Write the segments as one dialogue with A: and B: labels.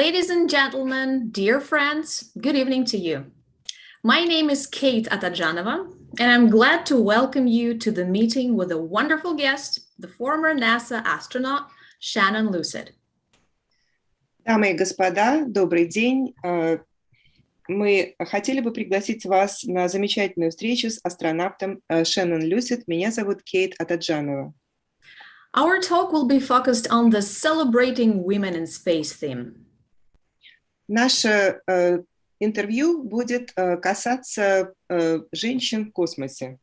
A: Ladies and gentlemen, dear friends, good evening to you. My name is Kate Atajanova, and I'm glad to welcome you to the meeting with a wonderful guest, the former NASA astronaut, Shannon Lucid.
B: Дамы и господа, добрый день. Мы хотели бы пригласить вас на замечательную встречу с астронавтом Shannon Lucid. Меня зовут Кейт Атаджанова.
A: Our talk will be focused on the Celebrating Women in Space theme.
B: Наше интервью будет касаться женщин в космосе.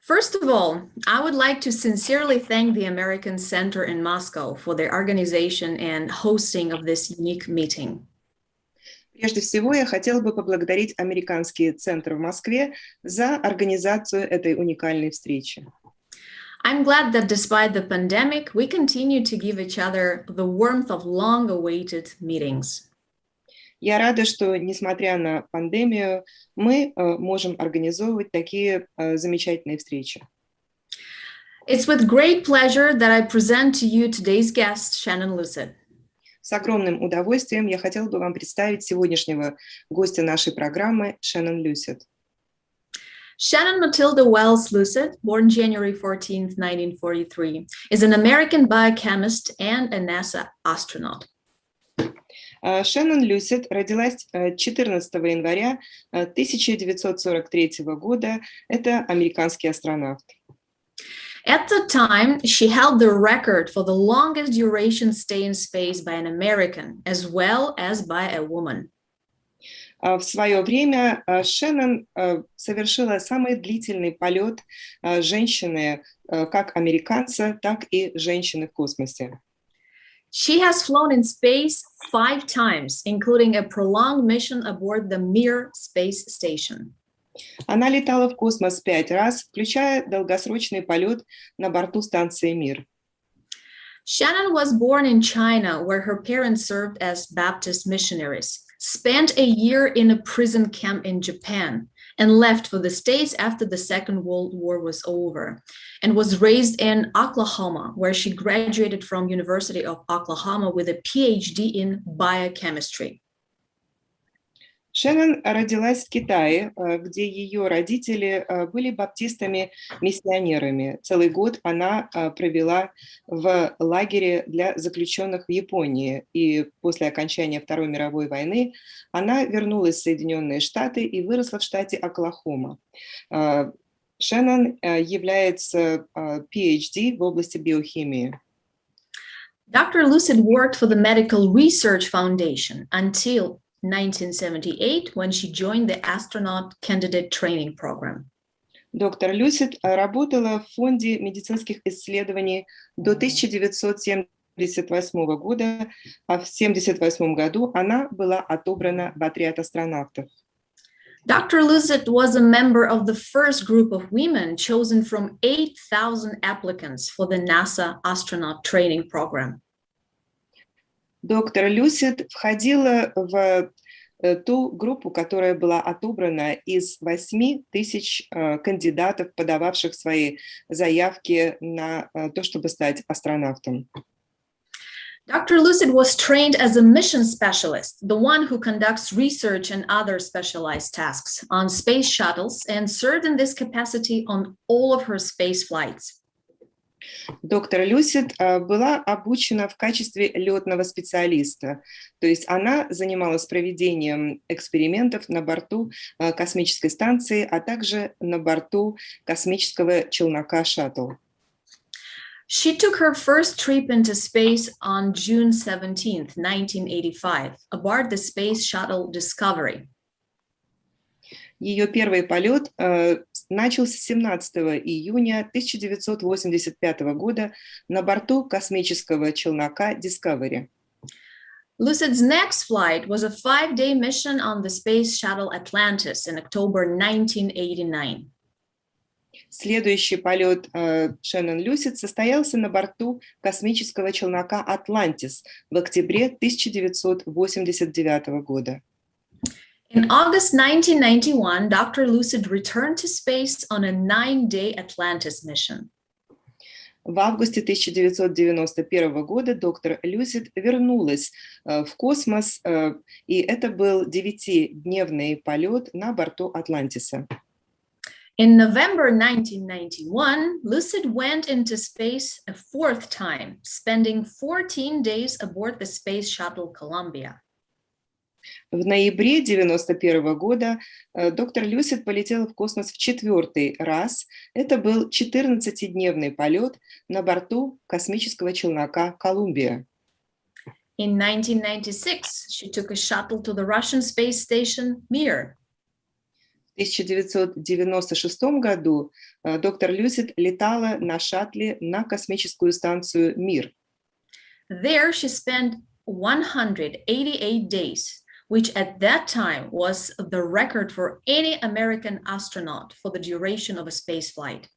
A: First of all, I would like to sincerely thank the American Center in Moscow for their organization and hosting of this unique meeting.
B: Прежде всего, я хотела бы поблагодарить Американский центр в Москве за организацию этой уникальной встречи.
A: I'm glad that despite the pandemic, we continue to give each other the warmth of long-awaited meetings.
B: Я рада, что, несмотря на пандемию, мы можем организовывать такие замечательные встречи.
A: It's with great pleasure that I present to you today's guest, Shannon Lucid.
B: С огромным удовольствием я хотела бы вам представить сегодняшнего гостя нашей программы, Shannon Lucid.
A: Shannon Matilda Wells Lucid, born January 14, 1943, is an American biochemist and a NASA astronaut.
B: Шеннон Люсид родилась 14 января 1943 года. Это американский астронавт.
A: At the time, she held the record for the longest duration stay in space by an American, as well as by a woman.
B: В свое время Шеннон совершила самый длительный полет женщины, как американца, так и женщины в космосе.
A: She has flown in space 5 times, including a prolonged mission aboard the Mir space station.
B: Она летала в космос 5 раз, включая долгосрочный полет на борту станции Мир.
A: Shannon was born in China, where her parents served as Baptist missionaries, spent a year in a prison camp in Japan, and left for the States after the Second World War was over, and was raised in Oklahoma, where she graduated from University of Oklahoma with a Ph.D. in biochemistry.
B: Шеннон родилась в Китае, где ее родители были баптистами-миссионерами. Целый год она провела в лагере для заключенных в Японии, и после окончания Второй мировой войны она вернулась в Соединенные Штаты и выросла в штате Оклахома. Шеннон является Ph.D. в области биохимии.
A: Dr. Lucid worked for the Medical Research Foundation until 1978, when she joined the Astronaut Candidate Training Program.
B: Доктор Люсид работала в фонде медицинских исследований до 1978 года, а в 1978 году она была отобрана в отряд астронавтов.
A: Dr. Lucid was a member of the first group of women chosen from 8,000 applicants for the NASA Astronaut Training Program.
B: Доктор Люсид входила в ту группу, которая была отобрана из 8 тысяч кандидатов, подававших свои заявки на то, чтобы стать астронавтом.
A: Dr. Lucid was trained as a mission specialist, the one who conducts research and other specialized tasks on space shuttles, and served in this capacity on all of her space flights.
B: Доктор Люсид была обучена в качестве летного специалиста, то есть она занималась проведением экспериментов на борту космической станции, а также на борту космического челнока «Шаттл».
A: She took her first trip into space on June 17, 1985, aboard the Space Shuttle Discovery.
B: Ее первый полет начался 17 июня 1985 года на борту космического челнока Discovery.
A: Lucid's next flight was a 5-day mission on the Space Shuttle Atlantis in October 1989.
B: Следующий полет Шеннон Люсид состоялся на борту космического челнока «Атлантис» в октябре 1989 года.
A: In August 1991, Dr. Lucid returned to space on a 9-day Atlantis mission.
B: В августе 1991 года доктор Люсид вернулась в космос, и это был 9-дневный полет на борту Атлантиса.
A: In November 1991, Lucid went into space a fourth time, spending 14 days aboard the Space Shuttle Columbia.
B: В ноябре 1991 года доктор Люсид полетела в космос в 4-й раз. Это был 14-дневный полет на борту космического челнока «Колумбия».
A: In 1996, she took a shuttle to the Russian space station Mir.
B: В 1996 году доктор Люсид летала на шаттле на космическую станцию «Мир».
A: There she spent 188 days, which at that time was the record for any American astronaut for the duration of a spaceflight.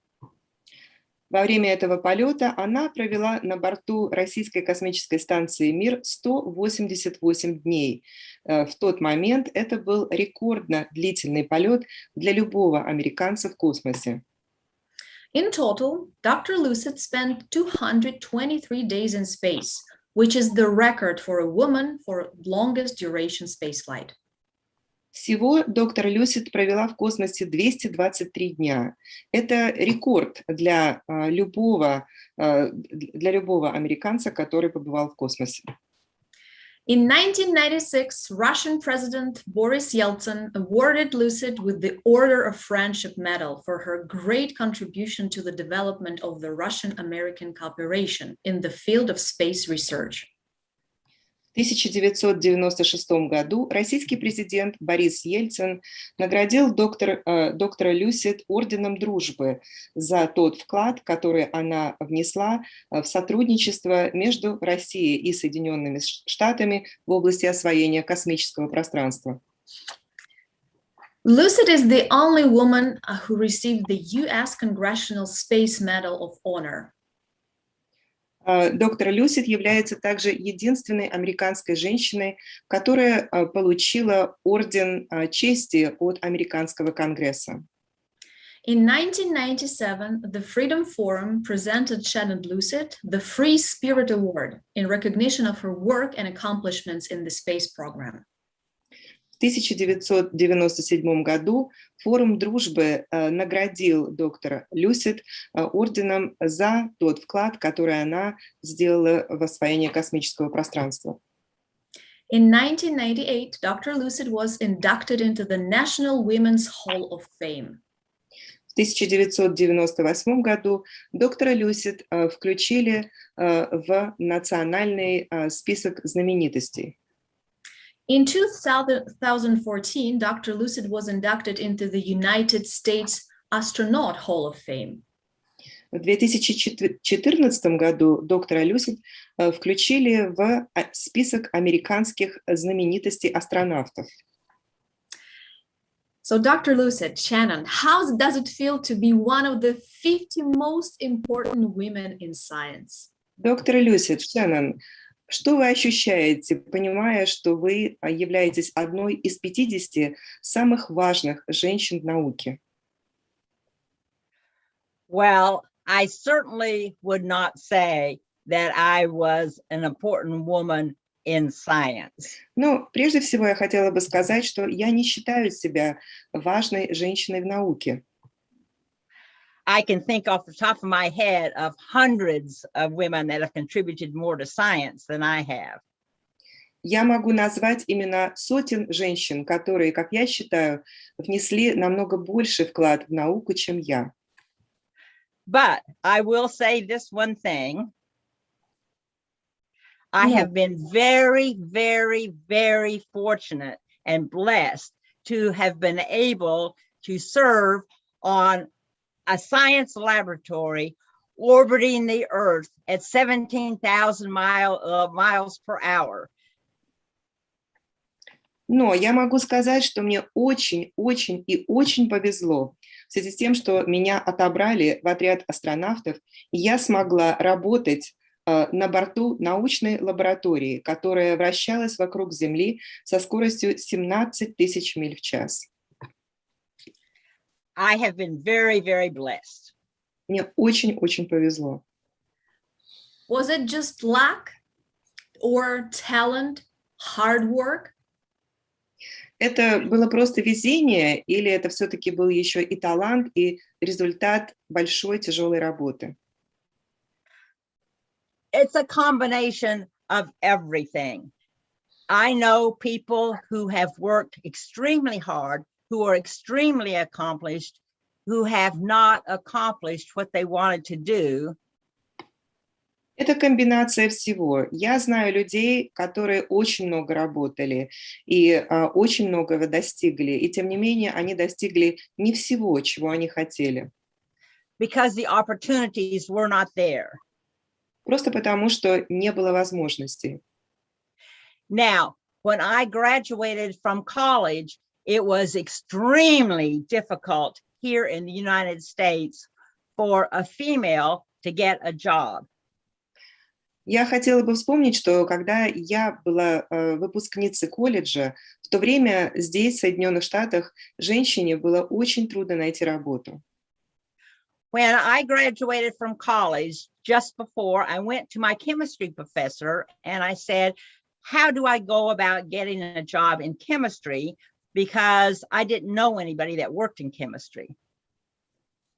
B: Во время этого полета она провела на борту российской космической станции «Мир» 188 дней. В тот момент это был рекордно длительный полет для любого американца в космосе.
A: In total, Dr. Lucid spent 223 days in space, which is the record for a woman for longest duration spaceflight.
B: Всего доктор Люсид провела в космосе 223 дня. Это рекорд для любого американца, который побывал в космосе.
A: In 1996, Russian President Boris Yeltsin awarded Lucid with the Order of Friendship Medal for her great contribution to the development of the Russian-American cooperation in the field of space research.
B: В 1996 году российский президент Борис Ельцин наградил доктора Люсид орденом дружбы за тот вклад, который она внесла в сотрудничество между Россией и Соединенными Штатами в области освоения космического пространства.
A: Lucid is the only woman who received the U.S. Congressional Space Medal of Honor.
B: Доктор Люсид является также единственной американской женщиной, которая получила орден чести от американского Конгресса.
A: In 1997, the Freedom Forum presented Shannon Lucid the Free Spirit Award in recognition of her work and accomplishments in the space program.
B: В 1997 году Форум дружбы наградил доктора Люсид орденом за тот вклад, который она сделала в освоение космического пространства.
A: In 1998, Dr. Lucid was inducted into the National Women's Hall of Fame.
B: В 1998 году доктора Люсид включили в национальный список знаменитостей.
A: In 2014, Dr. Lucid was inducted into the United States Astronaut Hall of Fame.
B: В 2014 году доктора Люсид включили в список американских знаменитостей астронавтов.
A: So, Dr. Lucid, Shannon, how does it feel to be one of the 50 most important women in science?
B: Доктор Люсид, Шеннон, что вы ощущаете, понимая, что вы являетесь одной из 50 самых важных женщин в науке?
C: Well, I certainly would not say that I was an important woman in science.
B: Ну, прежде всего, я хотела бы сказать, что я не считаю себя важной женщиной в науке.
C: I can think off the top of my head of hundreds of women that have contributed more to science than I have.
B: Я могу назвать имена сотен женщин, которые, как я считаю, внесли намного больший вклад в науку, чем я.
C: But I will say this one thing. I have been very, very, very fortunate and blessed to have been able to serve on a science laboratory orbiting the Earth at 17,000 miles per hour.
B: Но я могу сказать, что мне очень, очень и очень повезло в связи с тем, что меня отобрали в отряд астронавтов, и я смогла работать на борту научной лаборатории, которая вращалась вокруг Земли со скоростью 17 тысяч миль в час.
C: I have been very, very blessed.
B: Мне очень-очень повезло.
A: Was it just luck or talent, hard work?
B: Это было просто везение, или это все-таки был еще и талант, и результат большой тяжелой работы?
C: It's a combination of everything. I know people who have worked extremely hard, who are extremely accomplished, who have not accomplished what they wanted to do.
B: Это комбинация всего. Я знаю людей, которые очень много работали и очень многого достигли, и тем не менее они достигли не всего, чего они хотели.
C: Because the opportunities were not there.
B: Просто потому, что не было возможностей.
C: Now, when I graduated from college, it was extremely difficult here in the United States for a female to get a job.
B: Я хотела бы вспомнить, что когда я была выпускницей колледжа, в то время здесь, в Соединенных Штатах, женщине было очень трудно найти работу.
C: When I graduated from college, just before, I went to my chemistry professor and I said, how do I go about getting a job in chemistry? Because I didn't know anybody that worked in chemistry.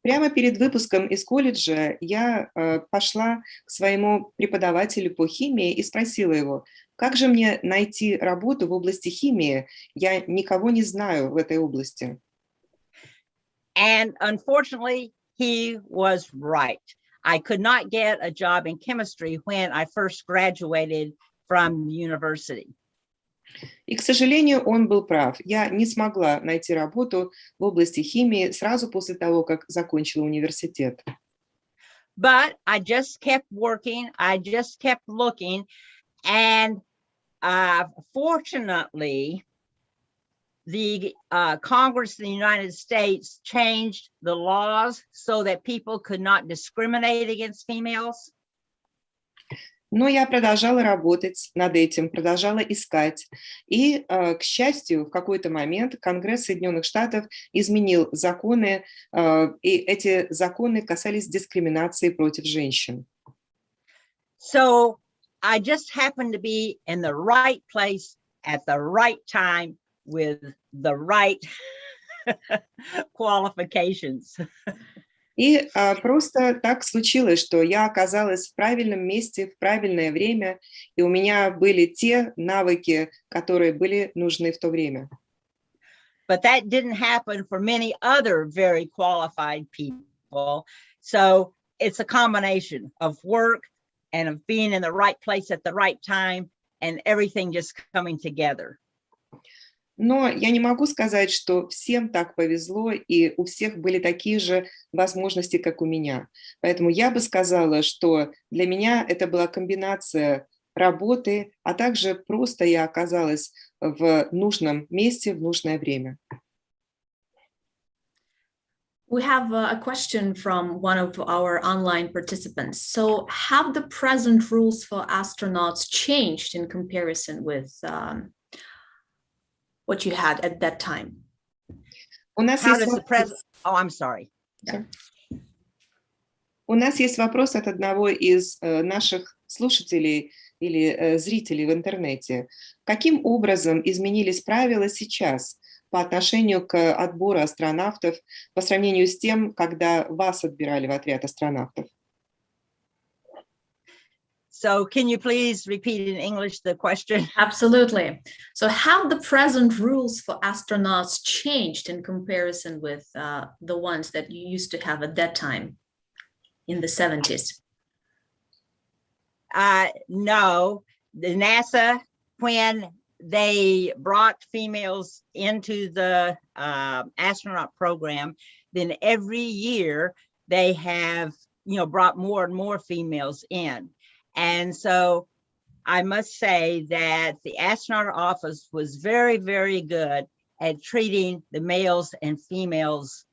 B: Прямо перед выпуском из колледжа я пошла к своему преподавателю по химии и спросила его, как же мне найти работу в области химии? Я никого не знаю в этой области.
C: And unfortunately, he was right. I could not get a job in chemistry when I first graduated from the university.
B: И, к сожалению, он был прав. Я не смогла найти работу в области химии сразу после того, как закончила университет.
C: But I just kept working. I just kept looking. And fortunately, the Congress of the United States changed the laws so that people could not discriminate against females.
B: Но я продолжала работать над этим, продолжала искать. И, к счастью, в какой-то момент Конгресс Соединенных Штатов изменил законы, и эти законы касались дискриминации против женщин.
C: So I just happened to be in the right place at the right time with the right qualifications.
B: И просто так случилось, что я оказалась в правильном месте в правильное время, и у меня были те навыки, которые были нужны в то время.
C: But that didn't happen for many other very qualified people. So it's a combination of work and of being in the right place at the right time and everything just coming together.
B: Но я не могу сказать, что всем так повезло, и у всех были такие же возможности, как у меня. Поэтому я бы сказала, что для меня это была комбинация работы, а также просто я оказалась в нужном месте в нужное время.
A: We have a question from one of our online participants. So have the present rules for astronauts changed in comparison with what you had at that time?
B: У нас
C: How
B: есть
C: does the present? Oh, I'm sorry.
B: У нас есть вопрос от одного из наших слушателей или зрителей в интернете. Каким образом изменились правила сейчас по отношению к отбору астронавтов по сравнению с тем, когда вас отбирали в отряд астронавтов?
C: So can you please repeat in English the question?
A: Absolutely. So have the present rules for astronauts changed in comparison with the ones that you used to have at that time in the 70s?
C: No, the NASA, when they brought females into the astronaut program, then every year they have, brought more and more females in. And so I must say that the astronaut office was very, very good at treating the males and females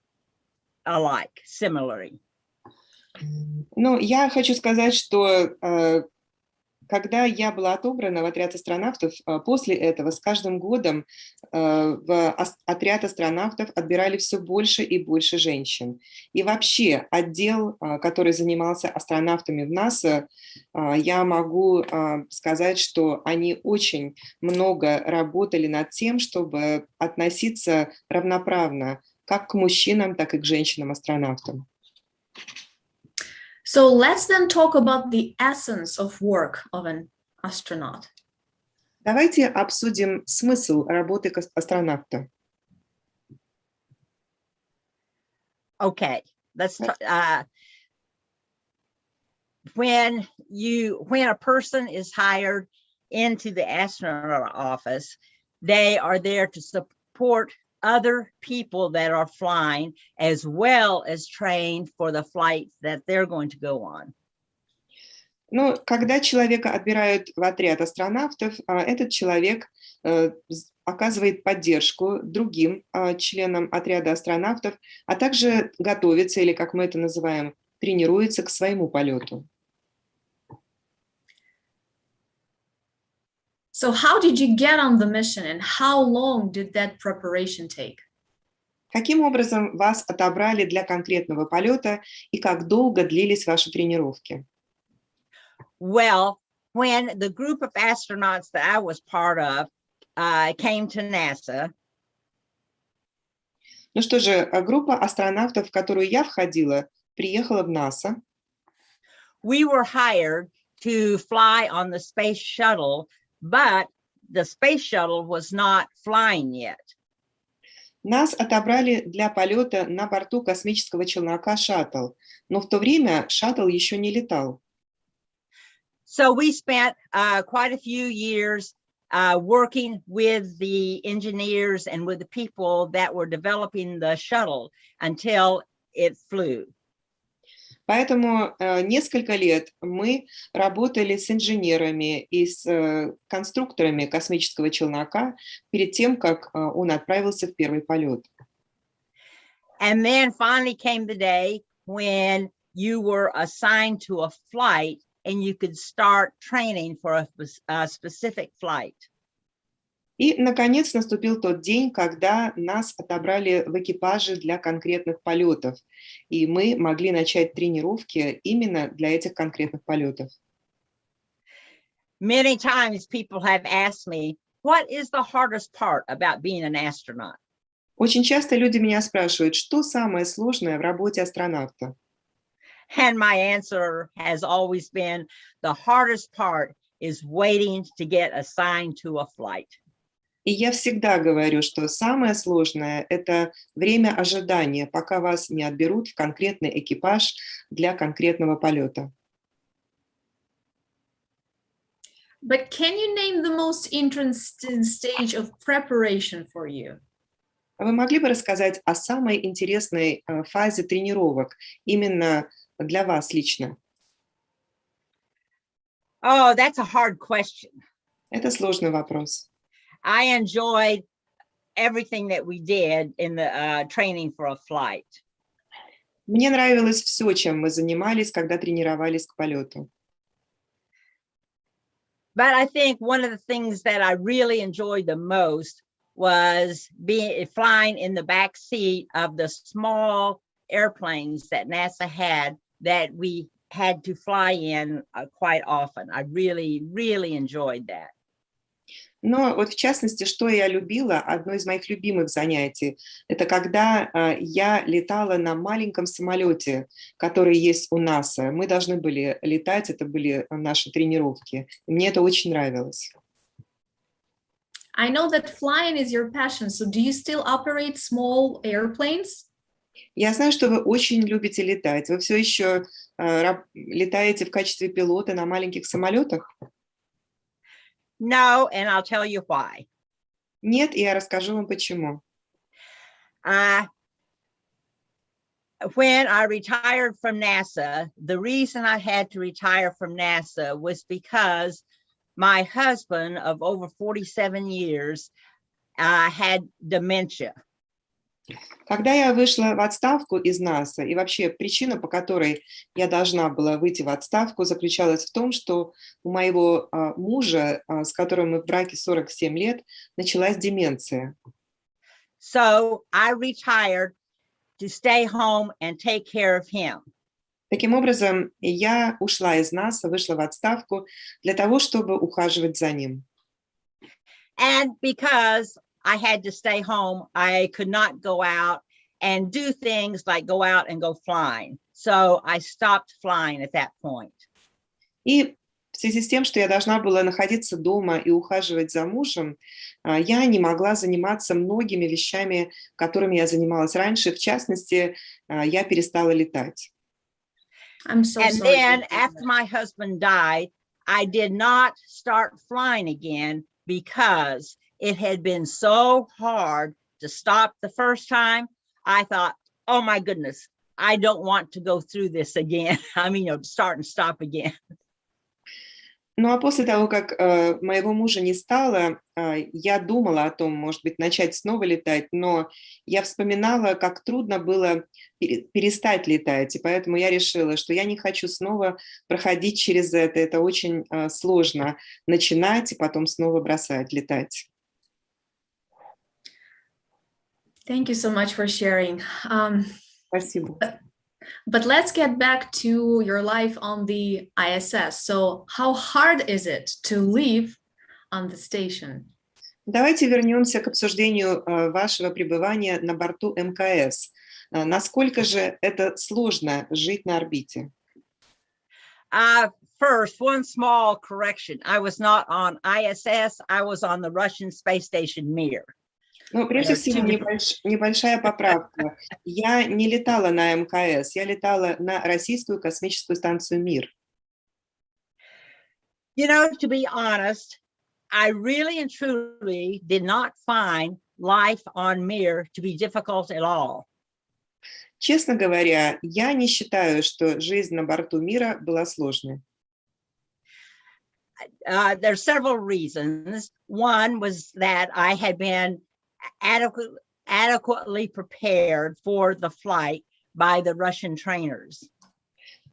C: alike, similarly.
B: Ну, я хочу сказать, что Когда я была отобрана в отряд астронавтов, после этого с каждым годом отряд астронавтов отбирали все больше и больше женщин. И вообще отдел, который занимался астронавтами в НАСА, я могу сказать, что они очень много работали над тем, чтобы относиться равноправно как к мужчинам, так и к женщинам-астронавтам.
A: So let's then talk about the essence of work of an astronaut.
B: Давайте обсудим смысл работы астронавта.
C: Okay, when a person is hired into the astronaut office, they are there to support other people that are flying, as well as train for the flights that they're going to go on.
B: Но когда человека отбирают в отряд астронавтов, этот человек оказывает поддержку другим членам отряда астронавтов, а также готовится, или как мы это называем, тренируется к своему полету.
A: So how did you get on the mission and how long did that preparation take?
B: Каким образом вас отобрали для конкретного полета и как долго длились ваши тренировки?
C: Well, when the group of astronauts that I was part of came to NASA.
B: Ну что же, группа астронавтов, в которую я входила, приехала в НАСА.
C: We were hired to fly on the space shuttle, but the space shuttle was not flying yet.
B: Нас отобрали для полета на борту космического челнока «Шаттл», но в то время шаттл еще не летал.
C: So we spent quite a few years working with the engineers and with the people that were developing the shuttle until it flew.
B: Поэтому несколько лет мы работали с инженерами и с конструкторами космического челнока перед тем, как он отправился в первый полет.
C: And then finally came the day when you were assigned to a flight and you could start training for a specific flight.
B: И, наконец, наступил тот день, когда нас отобрали в экипаже для конкретных полетов, и мы могли начать тренировки именно для этих конкретных полетов.
C: Many times people have asked me, what is the hardest part about being an astronaut?
B: Очень часто люди меня спрашивают, что самое сложное в работе астронавта?
C: And my answer has always been, the hardest part is waiting to get assigned to a flight.
B: И я всегда говорю, что самое сложное – это время ожидания, пока вас не отберут в конкретный экипаж для конкретного полета.
A: But can you name the most interesting stage of preparation for you?
B: Вы могли бы рассказать о самой интересной фазе тренировок именно для вас лично?
C: Oh, that's a hard question.
B: Это сложный вопрос.
C: I enjoyed everything that we did in the training for a flight.
B: Мне нравилось все, чем мы занимались, когда тренировались к полету.
C: But I think one of the things that I really enjoyed the most was flying in the back seat of the small airplanes that NASA had that we had to fly in quite often. I really, really enjoyed that.
B: Но вот в частности, что я любила, одно из моих любимых занятий, это когда я летала на маленьком самолете, который есть у НАСА. Мы должны были летать, это были наши тренировки. И мне это очень нравилось.
A: I know that flying is your passion, so do you still operate small airplanes?
B: Я знаю, что вы очень любите летать. Вы все еще летаете в качестве пилота на маленьких самолетах?
C: No, and I'll tell you why.
B: Нет, и я расскажу вам почему.
C: When I retired from NASA, the reason I had to retire from NASA was because my husband of over 47 years had dementia.
B: Когда я вышла в отставку из НАСА, и вообще причина, по которой я должна была выйти в отставку, заключалась в том, что у моего мужа, с которым мы в браке 47 лет, началась деменция.
C: So I retired to stay home and take care of him.
B: Таким образом, я ушла из НАСА, вышла в отставку для того, чтобы ухаживать за ним.
C: And because I had to stay home, I could not go out and do things like go out and go flying. So I stopped flying at that point.
B: И в связи с тем, что я должна была находиться дома и ухаживать за мужем, я не могла заниматься многими вещами, которыми я занималась раньше. В частности, я перестала летать.
A: I'm so
C: And
A: sorry.
C: then after my husband died, I did not start flying again because it had been so hard to stop the first time. I thought, oh my goodness, I don't want to go through this again. I mean, start and stop again.
B: Ну а после того, как моего мужа не стало, я думала о том, может быть, начать снова летать, но я вспоминала, как трудно было перестать летать, и поэтому я решила, что я не хочу снова проходить через это. Это очень сложно начинать и потом снова бросать летать.
A: Thank you so much for sharing.
B: Спасибо.
A: But let's get back to your life on the ISS. So how hard is it to live on the station?
B: Давайте вернемся к обсуждению вашего пребывания на борту МКС. Насколько же это сложно жить на орбите?
C: First, one small correction. I was not on ISS. I was on the Russian space station Mir.
B: Ну, прежде всего, небольшая поправка. Я не летала на МКС, я летала на российскую космическую станцию «Мир».
C: You know, to be honest, I really and truly did not find life on Mir to be difficult at all.
B: Честно говоря, я не считаю, что жизнь на борту «Мира» была сложной.
C: There's several reasons. One was that I had been adequately prepared for the flight by the Russian trainers.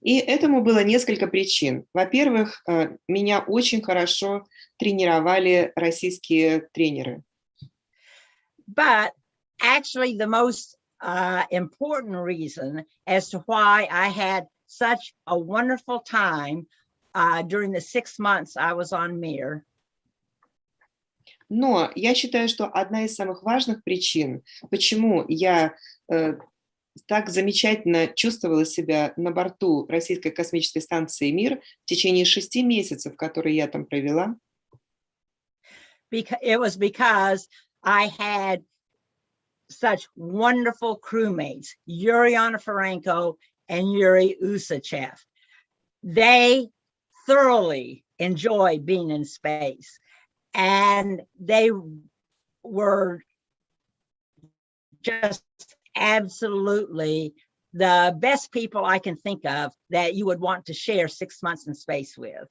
B: И этому было несколько причин. Во-первых, меня очень хорошо тренировали российские тренеры.
C: But actually the most important reason as to why I had such a wonderful time during the 6 months I was on Mir.
B: Но я считаю, что одна из самых важных причин, почему я так замечательно чувствовала себя на борту российской космической станции «Мир» в течение 6 месяцев, которые я там провела,
C: It was because I had such wonderful crewmates, Yuri Oniforenko and Yuri Usachev. They thoroughly enjoyed being in space. And they were just absolutely the best people I can think of that you would want to share 6 months in space with.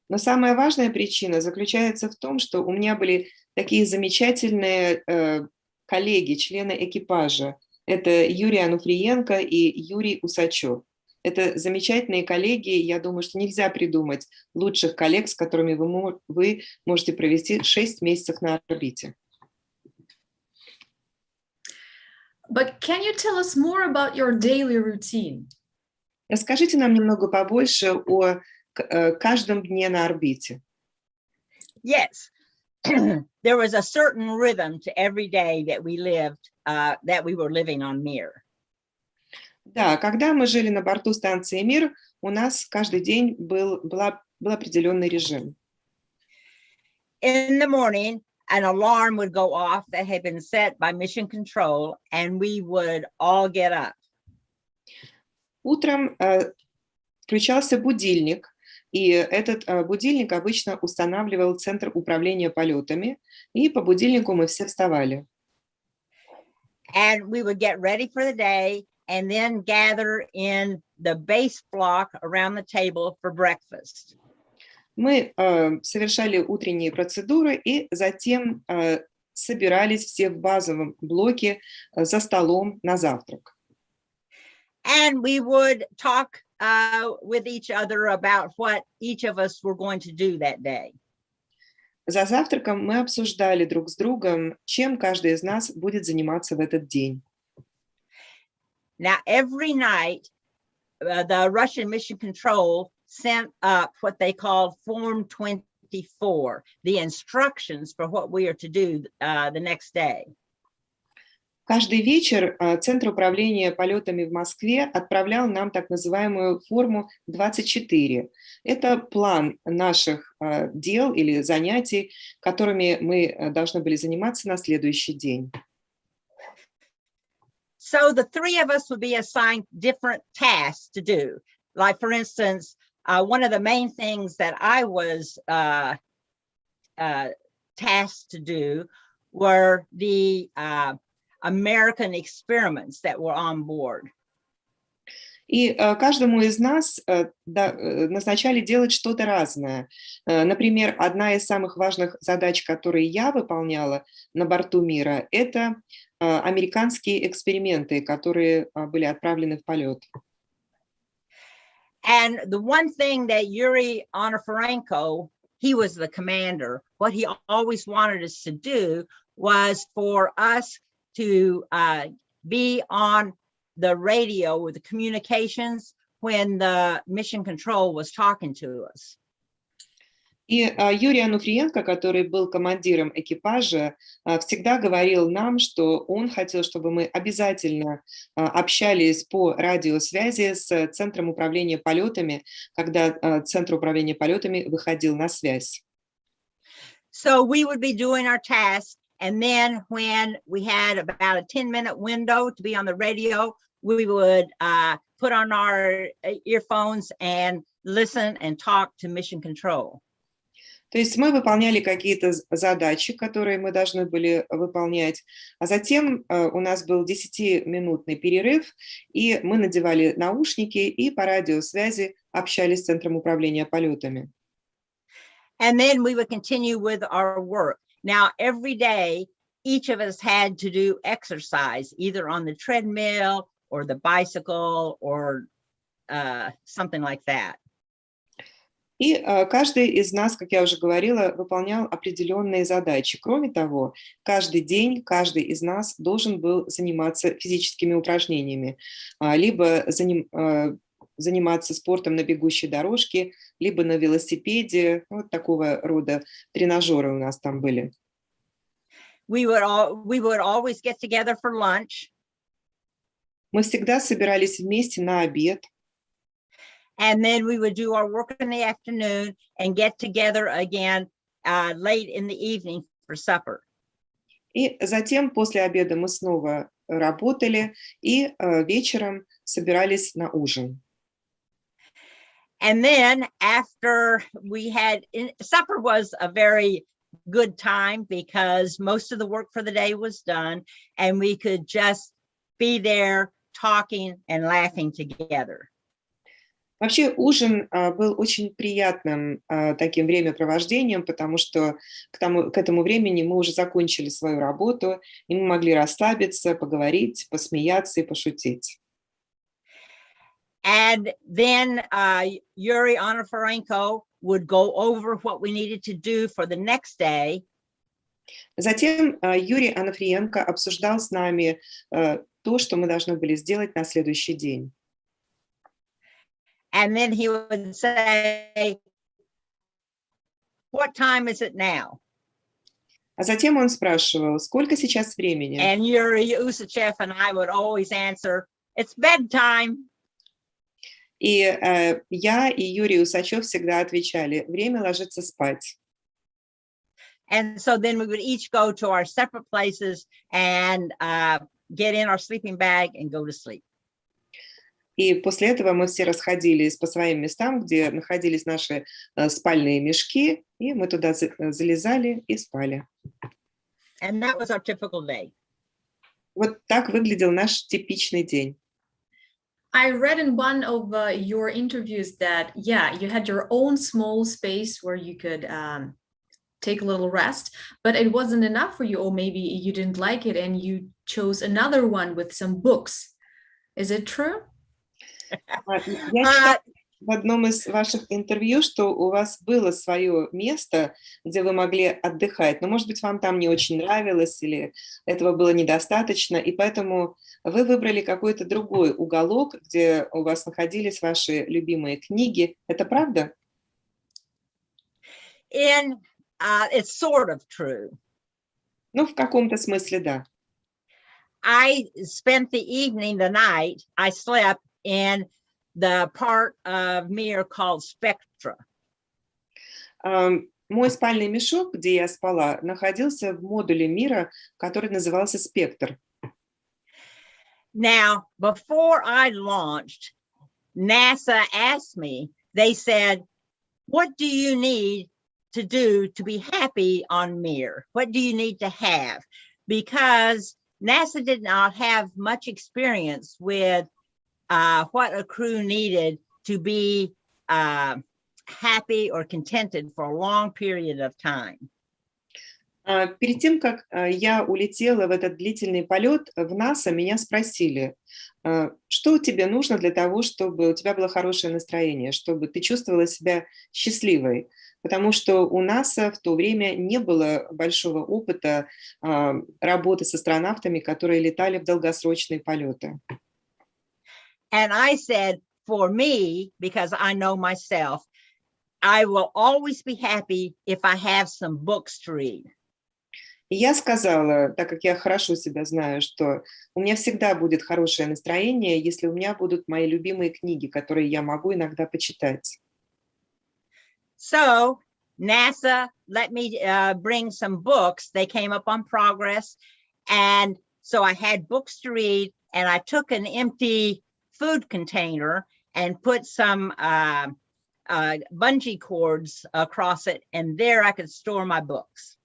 B: Но самая важная причина заключается в том, что у меня были такие замечательные коллеги, члены экипажа. Это Юрий Ануфриенко и Юрий Усачев. Это замечательные коллеги. Я думаю, что нельзя придумать лучших коллег, с которыми вы можете провести 6 месяцев на орбите.
A: But can you tell us more about your daily routine?
B: Расскажите нам немного побольше о каждом дне на орбите.
C: Yes, there was a certain rhythm to every day that we lived, that we were living on Mir.
B: Да, когда мы жили на борту станции «Мир», у нас каждый день был определенный режим.
C: In the morning, an alarm would go off that had been set by mission control, and we would all get up.
B: Утром включался будильник, и этот будильник обычно устанавливал Центр управления полетами, и по будильнику мы все вставали.
C: And we would get ready for the day and then gather in the base block around the table for breakfast.
B: Мы совершали утренние процедуры и затем собирались все в базовом блоке за столом на завтрак.
C: And we would talk with each other about what each of us were going to do that day.
B: За завтраком мы обсуждали друг с другом, чем каждый из нас будет заниматься в этот день.
C: Now, every night, the Russian Mission Control sent up what they called Form 24, the instructions for what we are to do the next day.
B: Каждый вечер Центр управления полетами в Москве отправлял нам так называемую форму 24. Это план наших дел или занятий, которыми мы должны были заниматься на следующий день.
C: So the three of us would be assigned different tasks to do. Like, for instance, one of the main things that I was tasked to do were the American experiments that were on board.
B: И каждому из нас назначали делать что-то разное. Например, одна из самых важных задач, которые я выполняла на борту мира, это американские эксперименты, которые были отправлены в полет.
C: And the one thing that Yuri Onoforenko, he was the commander, what he always wanted us to do was for us to be on the radio with the communications when the mission control was talking to us.
B: И Юрий Ануфриенко, который был командиром экипажа, всегда говорил нам, что он хотел, чтобы мы обязательно общались по радиосвязи с Центром управления полетами, когда Центр управления полетами выходил на связь.
C: So we would be doing our tasks, and then when we had about a 10-minute window to be on the radio, we would put on our earphones and listen and talk to mission control.
B: То есть мы выполняли какие-то задачи, которые мы должны были выполнять, а затем у нас был 10-минутный перерыв, и мы надевали наушники и по радиосвязи общались с Центром управления полетами.
C: And then we would continue with our work. Now, every day, each of us had to do exercise, either on the treadmill or the bicycle or something like that.
B: И каждый из нас, как я уже говорила, выполнял определенные задачи. Кроме того, каждый день каждый из нас должен был заниматься физическими упражнениями, либо заниматься спортом на бегущей дорожке, либо на велосипеде. Вот такого рода тренажеры у нас там были.
C: We would always get together for lunch.
B: Мы всегда собирались вместе на обед.
C: And then we would do our work in the afternoon and get together again late in the evening for supper.
B: И затем после обеда мы снова работали и вечером собирались на ужин.
C: And then after we had supper was a very good time because most of the work for the day was done and we could just be there talking and laughing together.
B: Вообще ужин был очень приятным таким времяпровождением, потому что к этому времени мы уже закончили свою работу, и мы могли расслабиться, поговорить, посмеяться и пошутить.
C: And then Yuri Onoforenko would go over what we needed to do for the next day.
B: Затем Юрий Анофриенко обсуждал с нами то, что мы должны были сделать на следующий день.
C: And then he would say, what time is it now?
B: А затем он спрашивал, сколько сейчас времени?
C: And Yuri Usachev and I would always answer, it's bedtime.
B: И я и Юрий Усачев всегда отвечали, время ложиться спать.
C: And so then we would each go to our separate places and get in our sleeping bag and go to sleep.
B: И после этого мы все расходились по своим местам, где находились наши спальные мешки, и мы туда залезали и спали.
C: And that was our typical day.
B: Вот так выглядел наш типичный день.
A: I read in one of your interviews that, yeah, you had your own small space where you could take a little rest, but it wasn't enough for you, or maybe you didn't like it and you chose another one with some books. Is it true?
B: Я читала в одном из ваших интервью, что у вас было свое место, где вы могли отдыхать, но, может быть, вам там не очень нравилось или этого было недостаточно, и поэтому вы выбрали какой-то другой уголок, где у вас находились ваши любимые книги. Это правда?
C: It's sort of true.
B: Ну, в каком-то смысле, да.
C: I spent the evening, the night, I slept in the part of Mir called Spectra.
B: Мой спальный мешок, где я спала, находился в модуле мира, который назывался «Спектр».
C: Now, before I launched, NASA asked me, they said, what do you need to do to be happy on Mir? What do you need to have? Because NASA did not have much experience with what a crew needed to be happy or contented for a long period of time.
B: Перед тем, как я улетела в этот длительный полет, в НАСА меня спросили, что тебе нужно для того, чтобы у тебя было хорошее настроение, чтобы ты чувствовала себя счастливой. Потому что у НАСА в то время не было большого опыта работы с астронавтами, которые летали в долгосрочные полеты.
C: And I said, for me, because I know myself, I will always be happy if I have some books to read.
B: И я сказала, так как я хорошо себя знаю, что у меня всегда будет хорошее настроение, если у меня будут мои любимые книги, которые я могу иногда почитать.
C: So NASA let me bring some books. They came up on Progress. And so I had books to read, and I took an empty food container and put some bungee cords across it, and there I could store my books.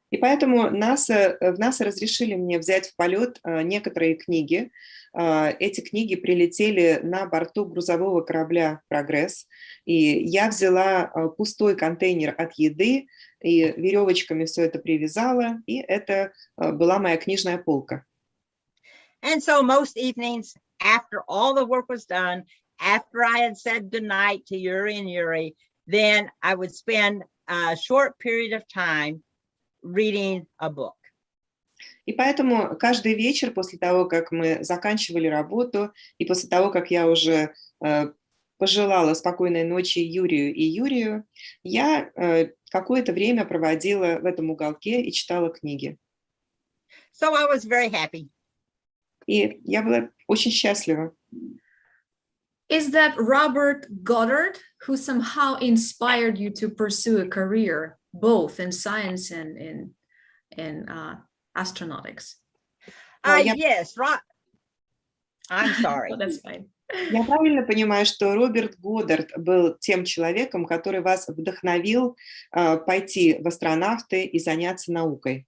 B: И поэтому в НАСА разрешили мне взять в полет некоторые книги. Эти книги прилетели на борту грузового корабля «Прогресс». И я взяла пустой контейнер от еды и веревочками все это привязала. И это была моя книжная полка.
C: And so most evenings, after all the work was done, after I had said goodnight to Yuri and Yuri, then I would spend a short period of time reading a book.
B: И поэтому каждый вечер после того, как мы заканчивали работу, и после того, как я уже пожелала спокойной ночи Юрию и Юрию, я какое-то время проводила в этом уголке и читала книги.
C: So I was very happy.
B: И я была очень счастлива.
A: Is that Robert Goddard who somehow inspired you to pursue a career both in science and in astronautics?
C: Yes, right. I'm sorry.
A: Oh, that's fine.
B: Я правильно понимаю, что Роберт Годдард был тем человеком, который вас вдохновил пойти в астронавты и заняться наукой?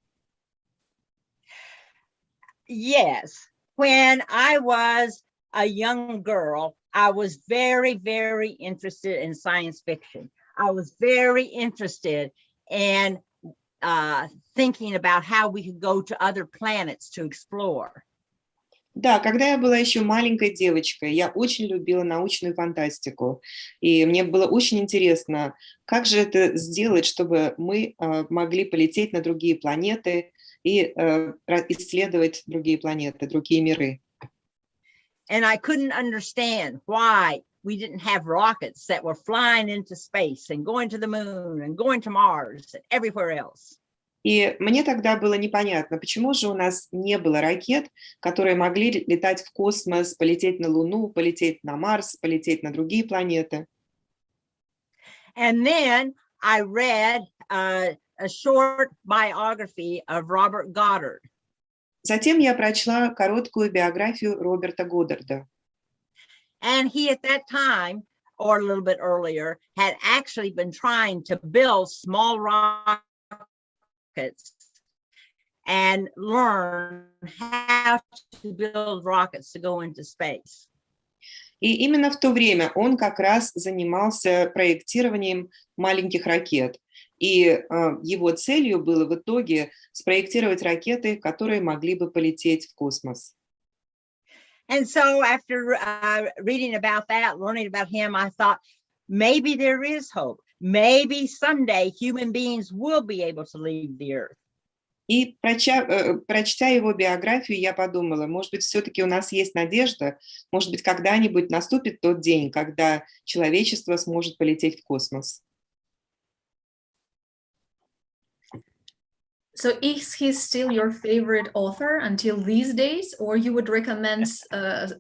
C: Yes. When I was a young girl, I was very, very interested in science fiction. I was very interested in thinking about how we could go to other planets to explore.
B: Да, когда я была еще маленькой девочкой, я очень любила научную фантастику. И мне было очень интересно, как же это сделать, чтобы мы могли полететь на другие планеты и исследовать другие планеты, другие миры.
C: And I couldn't understand why we didn't have rockets that were flying into space and going to the moon and going to Mars and everywhere else.
B: И мне тогда было непонятно, почему же у нас не было ракет, которые могли летать в космос, полететь на Луну, полететь на Марс, полететь на другие планеты.
C: And then I read a short biography of Robert Goddard.
B: Затем я прочла короткую биографию Роберта Годдарда.
C: And he at that time, or a little bit earlier, had actually been trying to build small rockets and learn how to build rockets to go into space.
B: И именно в то время он как раз занимался проектированием маленьких ракет. И его целью было в итоге спроектировать ракеты, которые могли бы полететь в космос.
C: And so after reading about that, learning about him, I thought maybe there is hope. Maybe someday human beings will be able to leave the earth.
B: И прочтя его биографию, я подумала, может быть, все-таки у нас есть надежда, может быть, когда-нибудь наступит тот день, когда человечество сможет полететь в космос.
A: So is he still your favorite author until these days, or you would recommend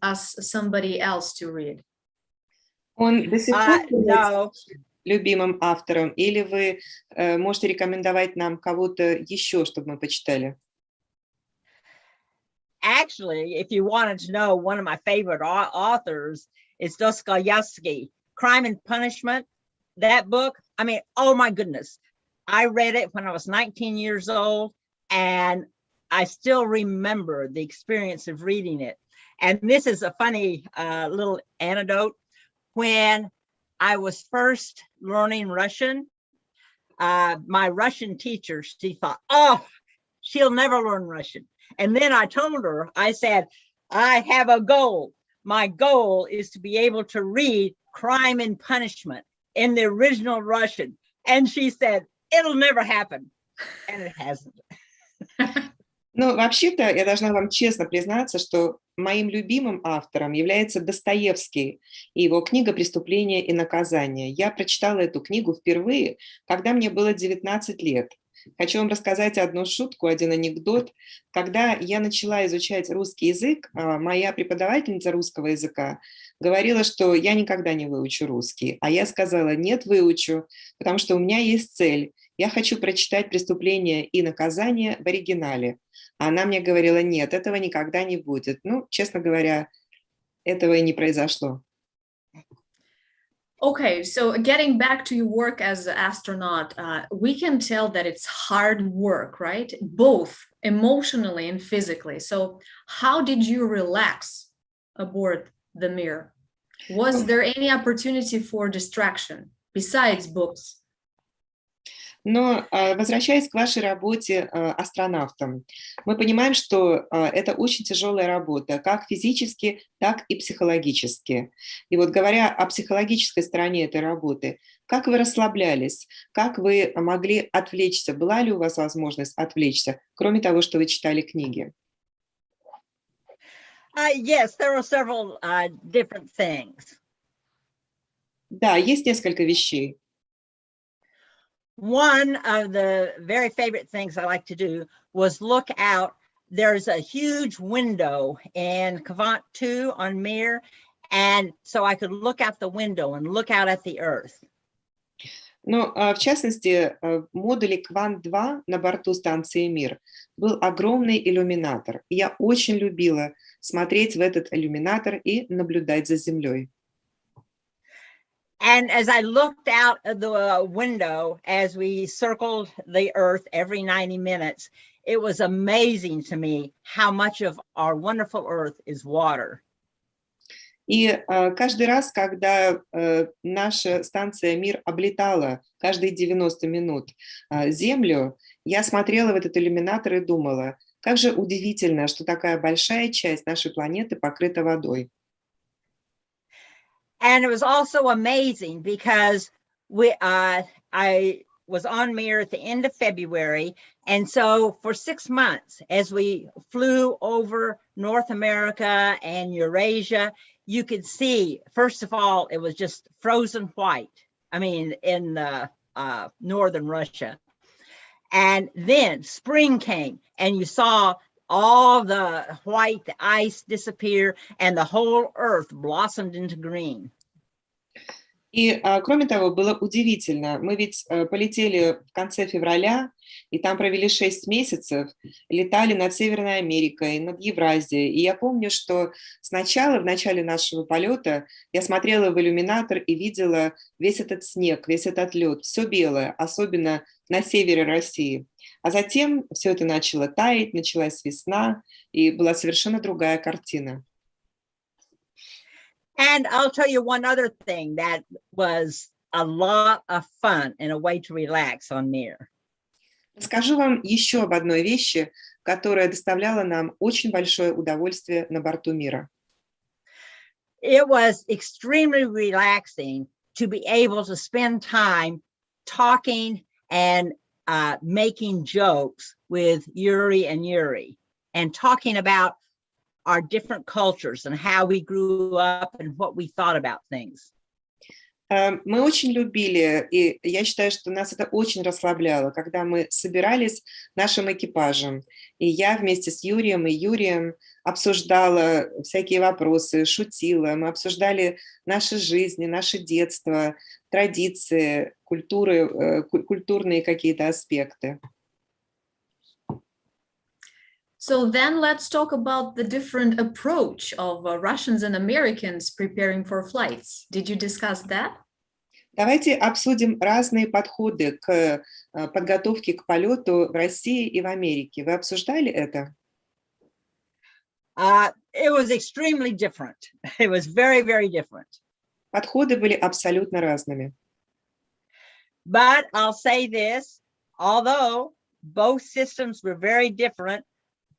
A: us somebody else to read?
B: Он до сих пор
C: No.
B: любимым автором, или вы можете рекомендовать нам кого-то еще, чтобы мы почитали?
C: Actually, if you wanted to know, one of my favorite authors is Dostoevsky, Crime and Punishment. That book, I mean, oh my goodness. I read it when I was 19 years old, and I still remember the experience of reading it. And this is a funny little anecdote. When I was first learning Russian, my Russian teacher, she thought, oh, she'll never learn Russian. And then I told her, I said, I have a goal. My goal is to be able to read Crime and Punishment in the original Russian. And she said, it'll never happen. And it hasn't.
B: Ну, вообще-то, я должна вам честно признаться, что моим любимым автором является Достоевский и его книга «Преступление и наказание». Я прочитала эту книгу впервые, когда мне было 19 лет. Хочу вам рассказать одну шутку, один анекдот. Когда я начала изучать русский язык, моя преподавательница русского языка говорила, что я никогда не выучу русский. А я сказала, нет, выучу, потому что у меня есть цель. Я хочу прочитать «Преступление и наказание» в оригинале. А она мне говорила, нет, этого никогда не будет. Ну, честно говоря, этого и не произошло.
A: Okay, so getting back to your work as an astronaut, we can tell that it's hard work, right? Both emotionally and physically. So how did you relax aboard the Mir? Was there any opportunity for distraction besides books?
B: Но возвращаясь к вашей работе астронавтом, мы понимаем, что это очень тяжелая работа, как физически, так и психологически. И вот говоря о психологической стороне этой работы, как вы расслаблялись, как вы могли отвлечься, была ли у вас возможность отвлечься, кроме того, что вы читали книги?
C: Yes, there are several different things.
B: Да, есть несколько вещей.
C: One of the very favorite things I like to do was look out. There's a huge window in Cavant 2 on Mir, and so I could look out the window and look out at the Earth.
B: Ну, в частности, в модуле Квант-2 на борту станции «Мир» был огромный иллюминатор. Я очень любила смотреть в этот иллюминатор и наблюдать за Землей.
C: And as I looked out of the window, as we circled the Earth every 90 minutes, it was amazing to me how much of our wonderful Earth is water.
B: И каждый раз, когда наша станция «Мир» облетала каждые 90 минут Землю, я смотрела в этот иллюминатор и думала, как же удивительно, что такая большая часть нашей планеты покрыта водой.
C: And it was also amazing because I was on Mir at the end of February. And so for 6 months, as we flew over North America and Eurasia, you could see, first of all, it was just frozen white. I mean, in northern Russia. And then spring came and you saw all the white, the ice disappear, and the whole earth blossomed into green.
B: И, кроме того, было удивительно. Мы ведь полетели в конце февраля, и там провели 6 месяцев, летали над Северной Америкой, над Евразией. И я помню, что сначала, в начале нашего полета, я смотрела в иллюминатор и видела весь этот снег, весь этот лед, все белое, особенно на севере России. А затем все это начало таять, началась весна, и была совершенно другая картина.
C: And I'll tell you one other thing that was a lot of fun and a way to relax on Mir.
B: Расскажу вам еще об одной вещи, которая доставляла нам очень большое удовольствие на борту Мира.
C: It was extremely relaxing to be able to spend time talking and making jokes with Yuri and talking about our different cultures and how we grew up and what we thought about things.
B: Мы очень любили, и я считаю, что нас это очень расслабляло, когда мы собирались нашим экипажем, и я вместе с Юрием и Юрием обсуждала всякие вопросы, шутила, мы обсуждали наши жизни, наше детство, традиции, культурные какие-то аспекты.
A: So then let's talk about the different approach of Russians and Americans preparing for flights. Did you discuss that?
B: Давайте обсудим разные подходы к подготовке к полету в России и в Америке. Вы обсуждали это?
C: It was extremely different. It was very, very different.
B: Подходы были абсолютно разными.
C: But I'll say this, although both systems were very different,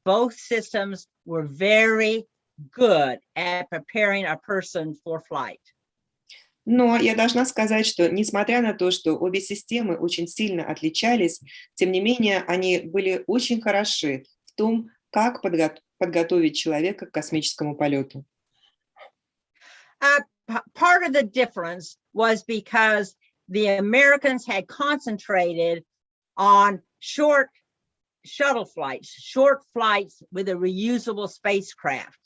C: both systems were very good at preparing a person for flight.
B: Но я должна сказать, что несмотря на то, что обе системы очень сильно отличались, тем не менее они были очень хороши в том, как подготовить человека к космическому полету.
C: Part of the difference was because the Americans had concentrated on short shuttle flights, short flights with a reusable spacecraft.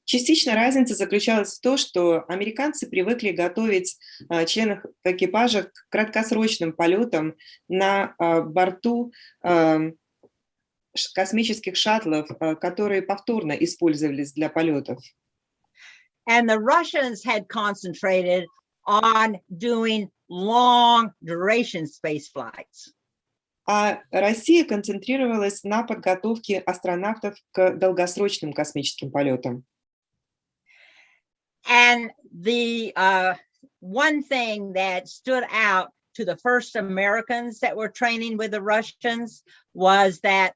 B: Частично разница заключалась в том, что американцы привыкли готовить членов экипажа к краткосрочным полетам на борту космических шаттлов, которые повторно использовались для полетов.
C: And the Russians had concentrated on doing long duration space flights.
B: А Россия концентрировалась на подготовке астронавтов к долгосрочным космическим полетам.
C: And the one thing that stood out to the first Americans that were training with the Russians was that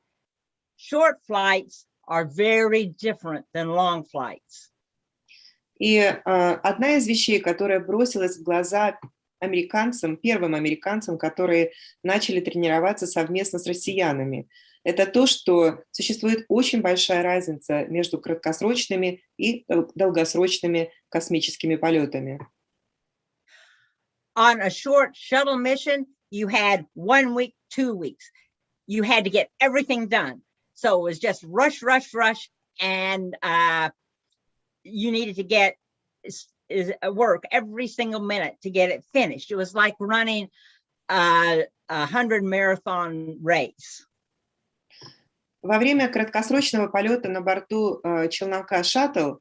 C: short flights are very different than long flights.
B: И одна из вещей, которая бросилась в глаза американцам, первым американцам, которые начали тренироваться совместно с россиянами, это то, что существует очень большая разница между краткосрочными и долгосрочными космическими полетами.
C: On a short shuttle mission, you had 1 week, 2 weeks. You had to get everything done. So it was just rush, rush, rush, and you needed to get work every single minute to get it finished. It was like running a 100 marathon race.
B: Во время краткосрочного полета на борту челнока «Шаттл»,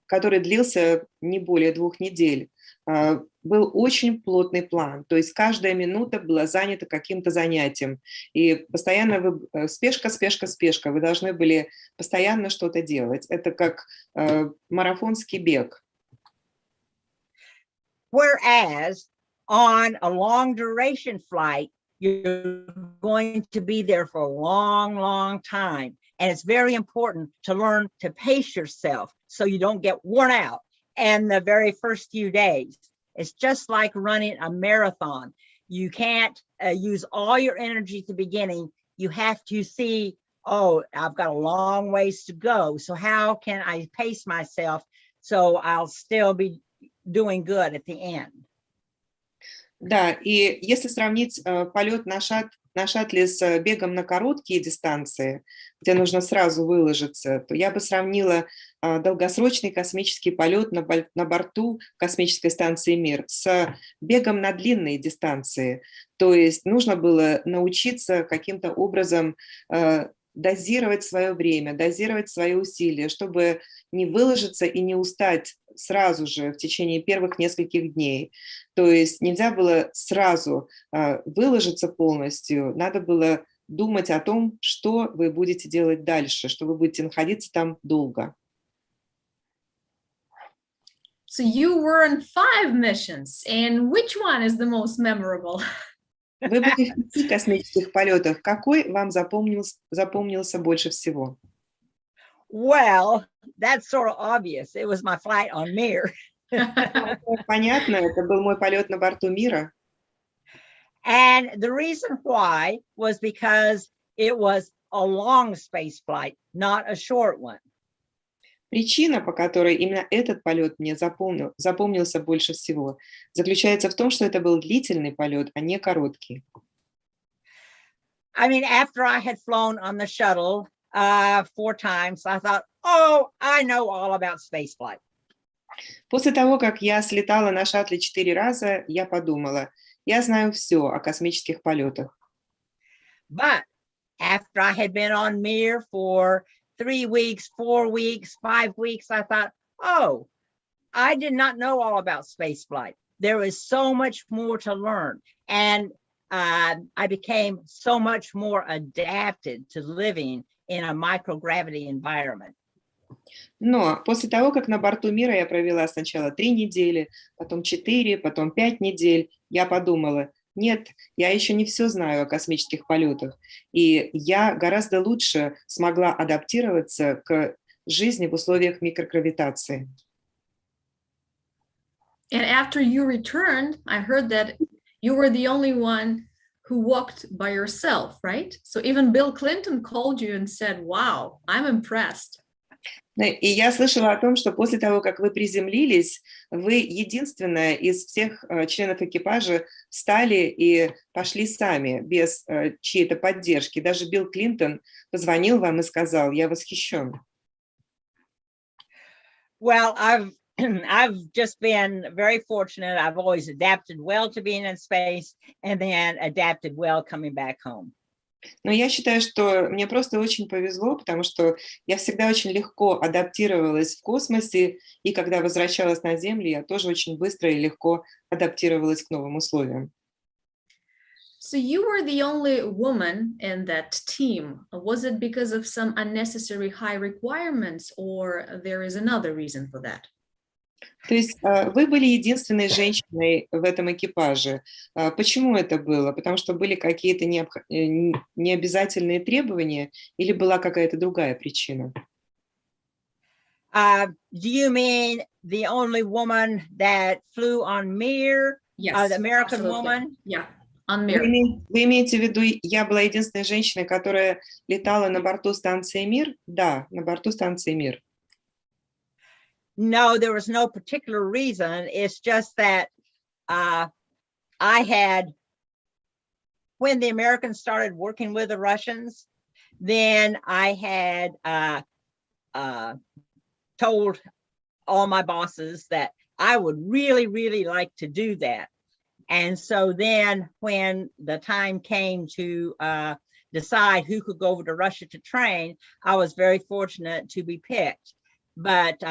B: который длился не более 2 недель, был очень плотный план, то есть каждая минута была занята каким-то занятием, и постоянно спешка, спешка, спешка, вы должны были постоянно что-то делать. Это как марафонский бег.
C: Whereas on a long duration flight, you're going to be there for a long, long time. And it's very important to learn to pace yourself so you don't get worn out in the very first few days. It's just like running a marathon. You can't use all your energy at the beginning. You have to see, oh, I've got a long ways to go. So how can I pace myself so I'll still be doing good at the end?
B: Да, и если сравнить полет на шаттле с бегом на короткие дистанции, где нужно сразу выложиться, то я бы сравнила долгосрочный космический полет на борту космической станции «Мир» с бегом на длинные дистанции. То есть нужно было научиться каким-то образом дозировать свое время, дозировать свои усилия, чтобы не выложиться и не устать сразу же в течение первых нескольких дней. То есть нельзя было сразу выложиться полностью, надо было думать о том, что вы будете делать дальше, что вы будете находиться там долго.
A: So So you were on 5 missions, and which one is the most memorable?
B: Вы были в 5 космических полетах. Какой вам запомнился больше всего?
C: Well, that's sort of obvious. It was my flight on Mir.
B: Понятно, это был мой полет на борту Мира.
C: And the reason why was because it was a long space flight, not a short one.
B: Причина, по которой именно этот полет мне запомнился больше всего, заключается в том, что это был длительный полет, а не короткий.
C: I mean, after I had flown on the shuttle 4 times, I thought, oh, I know all about spaceflight.
B: После того, как я слетала на шаттле 4 раза, я подумала, я знаю все о космических полетах.
C: But after I had been on Mir for 3 weeks, 4 weeks, 5 weeks, I thought, oh, I did not know all about spaceflight. There is so much more to learn. And I became so much more adapted to living in a microgravity environment.
B: Но после того, как на борту Мира я провела сначала 3 недели, потом 4, потом 5 недель, я подумала, нет, я еще не все знаю о космических полетах, и я гораздо лучше смогла адаптироваться к жизни в условиях микрогравитации.
A: And after you returned, I heard that you were the only one who walked by yourself, right? So even Bill Clinton called you and said, wow, I'm impressed.
B: И я слышала о том, что после того, как вы приземлились, вы единственная из всех членов экипажа встали и пошли сами, без чьей-то поддержки. Даже Билл Клинтон позвонил вам и сказал, я восхищен.
C: Well, I've just been very fortunate. I've always adapted well to being in space and then adapted well coming back home.
B: Но я считаю, что мне просто очень повезло, потому что я всегда очень легко адаптировалась в космосе, и когда возвращалась на Землю, я тоже очень быстро и легко адаптировалась к новым условиям.
A: So you were the only woman in that team. Was it because of some unnecessary high requirements, or there is another reason for that?
B: То есть вы были единственной женщиной в этом экипаже. Почему это было? Потому что были какие-то необязательные требования или была какая-то другая причина?
C: Do you mean the only woman that flew on Mir?
A: Yes,
C: The American
A: absolutely.
C: woman?
A: Yeah, on Mir.
B: Вы имеете в виду, я была единственной женщиной, которая летала на борту станции Мир? Да, на борту станции Мир.
C: No, there was no particular reason. It's just that I had, when the Americans started working with the Russians, then I had told all my bosses that I would really, really like to do that. And so then when the time came to decide who could go over to Russia to train, I was very fortunate to be picked. But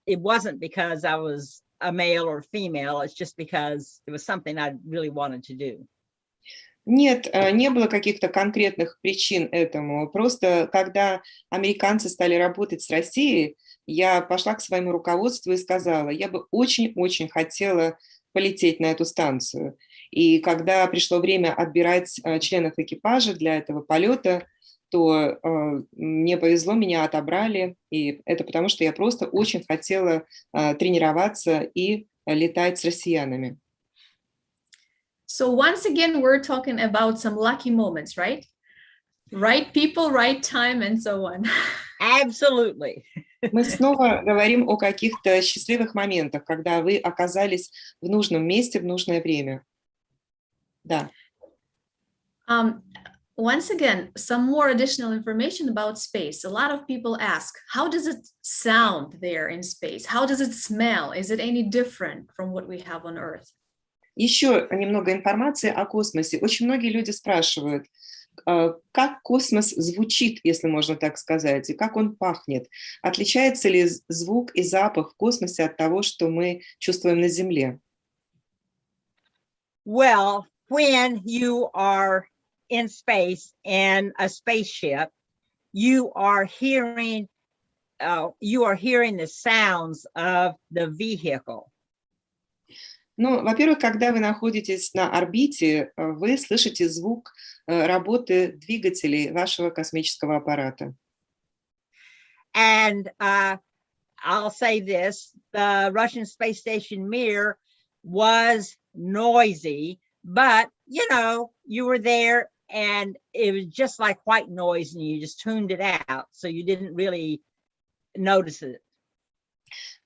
C: it wasn't because I was a male or female. It's just because it was something I really wanted to do.
B: Нет, не было каких-то конкретных причин этому. Просто когда американцы стали работать с Россией, я пошла к своему руководству и сказала, я бы очень-очень хотела полететь на эту станцию. И когда пришло время отбирать членов экипажа для этого полета, то мне повезло, меня отобрали, и это потому, что я просто очень хотела тренироваться и летать с россиянами.
A: So once again, we're talking about some lucky moments, right? Right people, right time, and so on.
C: Absolutely.
B: Мы снова говорим о каких-то счастливых моментах, когда вы оказались в нужном месте в нужное время. Да.
A: Once again, some more additional information about space. A lot of people ask, how does it sound there in space? How does it smell? Is it any different from what we have on Earth?
B: Еще немного информации о космосе. Очень многие люди спрашивают, как космос звучит, если можно так сказать, и как он пахнет. Отличается ли звук и запах в космосе от того, что мы чувствуем на Земле?
C: Well, when you are in space in a spaceship, you are hearing you are hearing the sounds of the vehicle.
B: Ну, во-первых, когда вы находитесь на орбите, вы слышите звук работы двигателей вашего космического аппарата.
C: And I'll say this, the Russian space station Mir was noisy, but you know, you were there and it was just like white noise and you just tuned it out. So you didn't really notice it.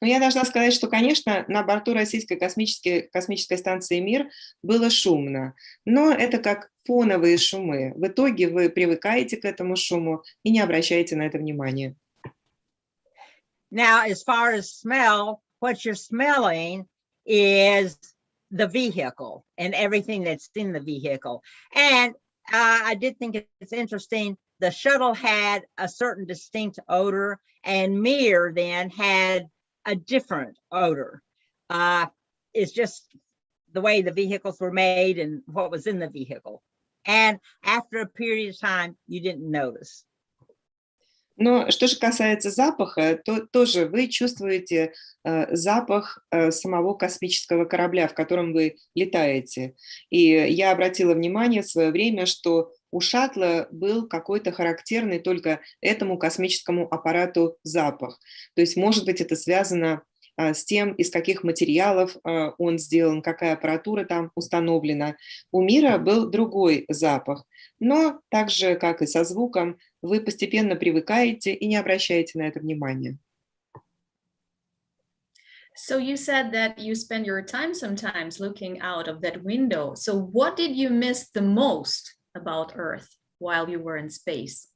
B: Но я должна сказать, что, конечно, на борту российской космической станции «Мир» было шумно, но это как фоновые шумы. В итоге вы привыкаете к этому шуму и не обращаете на это внимания.
C: Now, as far as smell, what you're smelling is the vehicle and everything that's in the vehicle. And I did think it's interesting. The shuttle had a certain distinct odor, and Mir then had a different odor. It's just the way the vehicles were made and what was in the vehicle. And after a period of time, you didn't notice.
B: Но что же касается запаха, то тоже вы чувствуете запах самого космического корабля, в котором вы летаете. И я обратила внимание в свое время, что у шаттла был какой-то характерный только этому космическому аппарату запах. То есть, может быть, это связано с тем, из каких материалов он сделан, какая аппаратура там установлена. У Мира был другой запах, но так же, как и со звуком, вы постепенно привыкаете и не обращаете на это внимания.
A: So you said that you spend your time sometimes looking out of that window. So what did you miss the most about Earth while you were in space?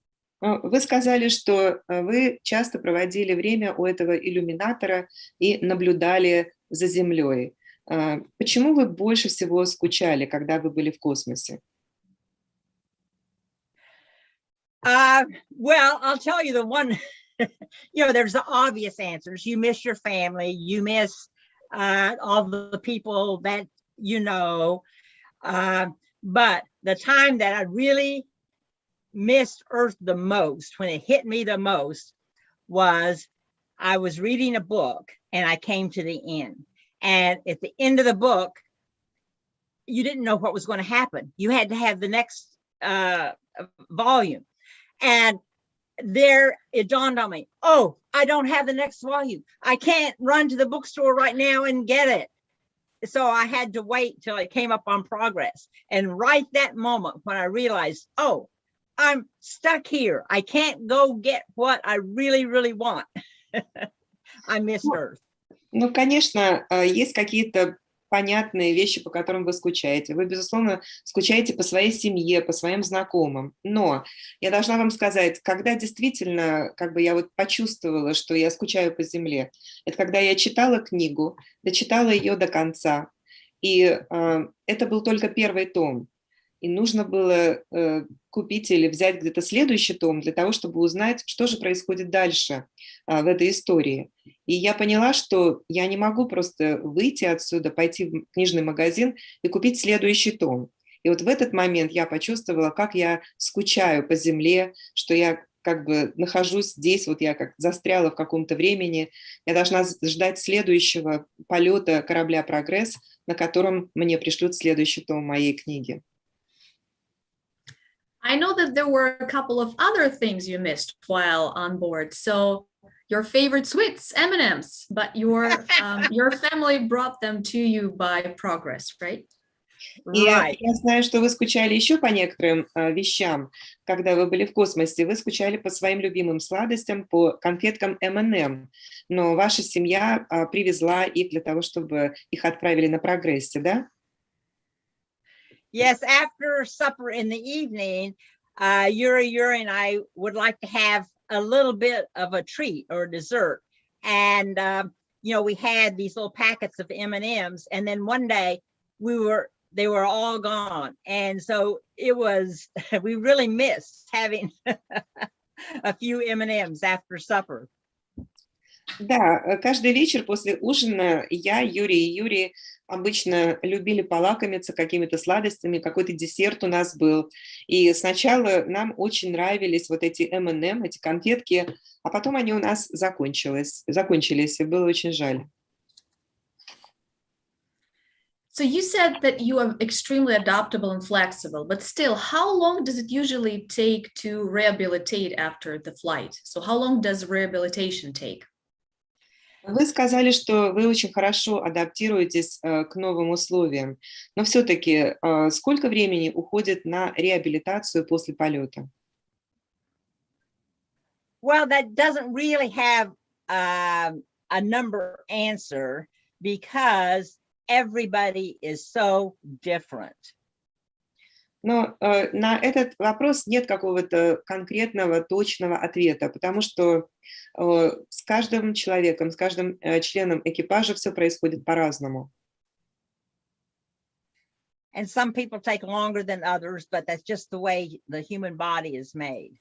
B: Вы сказали, что вы часто проводили время у этого иллюминатора и наблюдали за Землей. Почему вы больше всего скучали, когда вы были в космосе?
C: Well, I'll tell you the one, you know, there's the obvious answers. You miss your family, you miss all the people that you know. But the time that I really missed Earth the most, when it hit me the most, was I was reading a book and I came to the end. And at the end of the book, you didn't know what was going to happen. You had to have the next volume. And there it dawned on me, oh, I don't have the next volume. I can't run to the bookstore right now and get it. So I had to wait till it came up on Progress. And right that moment when I realized, oh, I'm stuck here. I can't go get what I really, really want. I missed Earth.
B: Ну, конечно, есть какие-то понятные вещи, по которым вы скучаете. Вы, безусловно, скучаете по своей семье, по своим знакомым. Но я должна вам сказать, когда действительно, как бы я вот почувствовала, что я скучаю по Земле, это когда я читала книгу, дочитала ее до конца. И это был только первый том. И нужно было купить или взять где-то следующий том для того, чтобы узнать, что же происходит дальше в этой истории. И я поняла, что я не могу просто выйти отсюда, пойти в книжный магазин и купить следующий том. И вот в этот момент я почувствовала, как я скучаю по Земле, что я как бы нахожусь здесь, вот я как застряла в каком-то времени. Я должна ждать следующего полета корабля «Прогресс», на котором мне пришлют следующий том моей книги.
A: I know that there were a couple of other things you missed while on board. So your favorite sweets, M&Ms, but your family brought them to you by Progress, right?
B: И я знаю, что вы скучали еще по некоторым вещам, когда вы были в космосе. Вы скучали по своим любимым сладостям, по конфеткам M&M, но ваша семья привезла их для того, чтобы их отправили на Прогрессе, да?
C: Yes, after supper in the evening, Yuri and I would like to have a little bit of a treat or dessert. And, you know, we had these little packets of M&Ms. And then one day they were all gone. And so we really missed having a few M&Ms after supper.
B: Да, каждый вечер после ужина я, Юрий и Юрий обычно любили полакомиться какими-то сладостями, какой-то десерт у нас был. И сначала нам очень нравились вот эти M&M, эти конфетки, а потом они у нас закончились, и было очень жаль.
A: So you said that you are extremely adaptable and flexible, but still, how long does it usually take to rehabilitate after the flight? So how long does rehabilitation take?
B: Вы сказали, что вы очень хорошо адаптируетесь к новым условиям, но все-таки сколько времени уходит на реабилитацию после полета?
C: Well, that doesn't really have a number answer because everybody is so different.
B: Но на этот вопрос нет какого-то конкретного, точного ответа, потому что с каждым человеком, с каждым членом экипажа все происходит по-разному.
C: And some people take longer than others, but that's just the way the human body is made.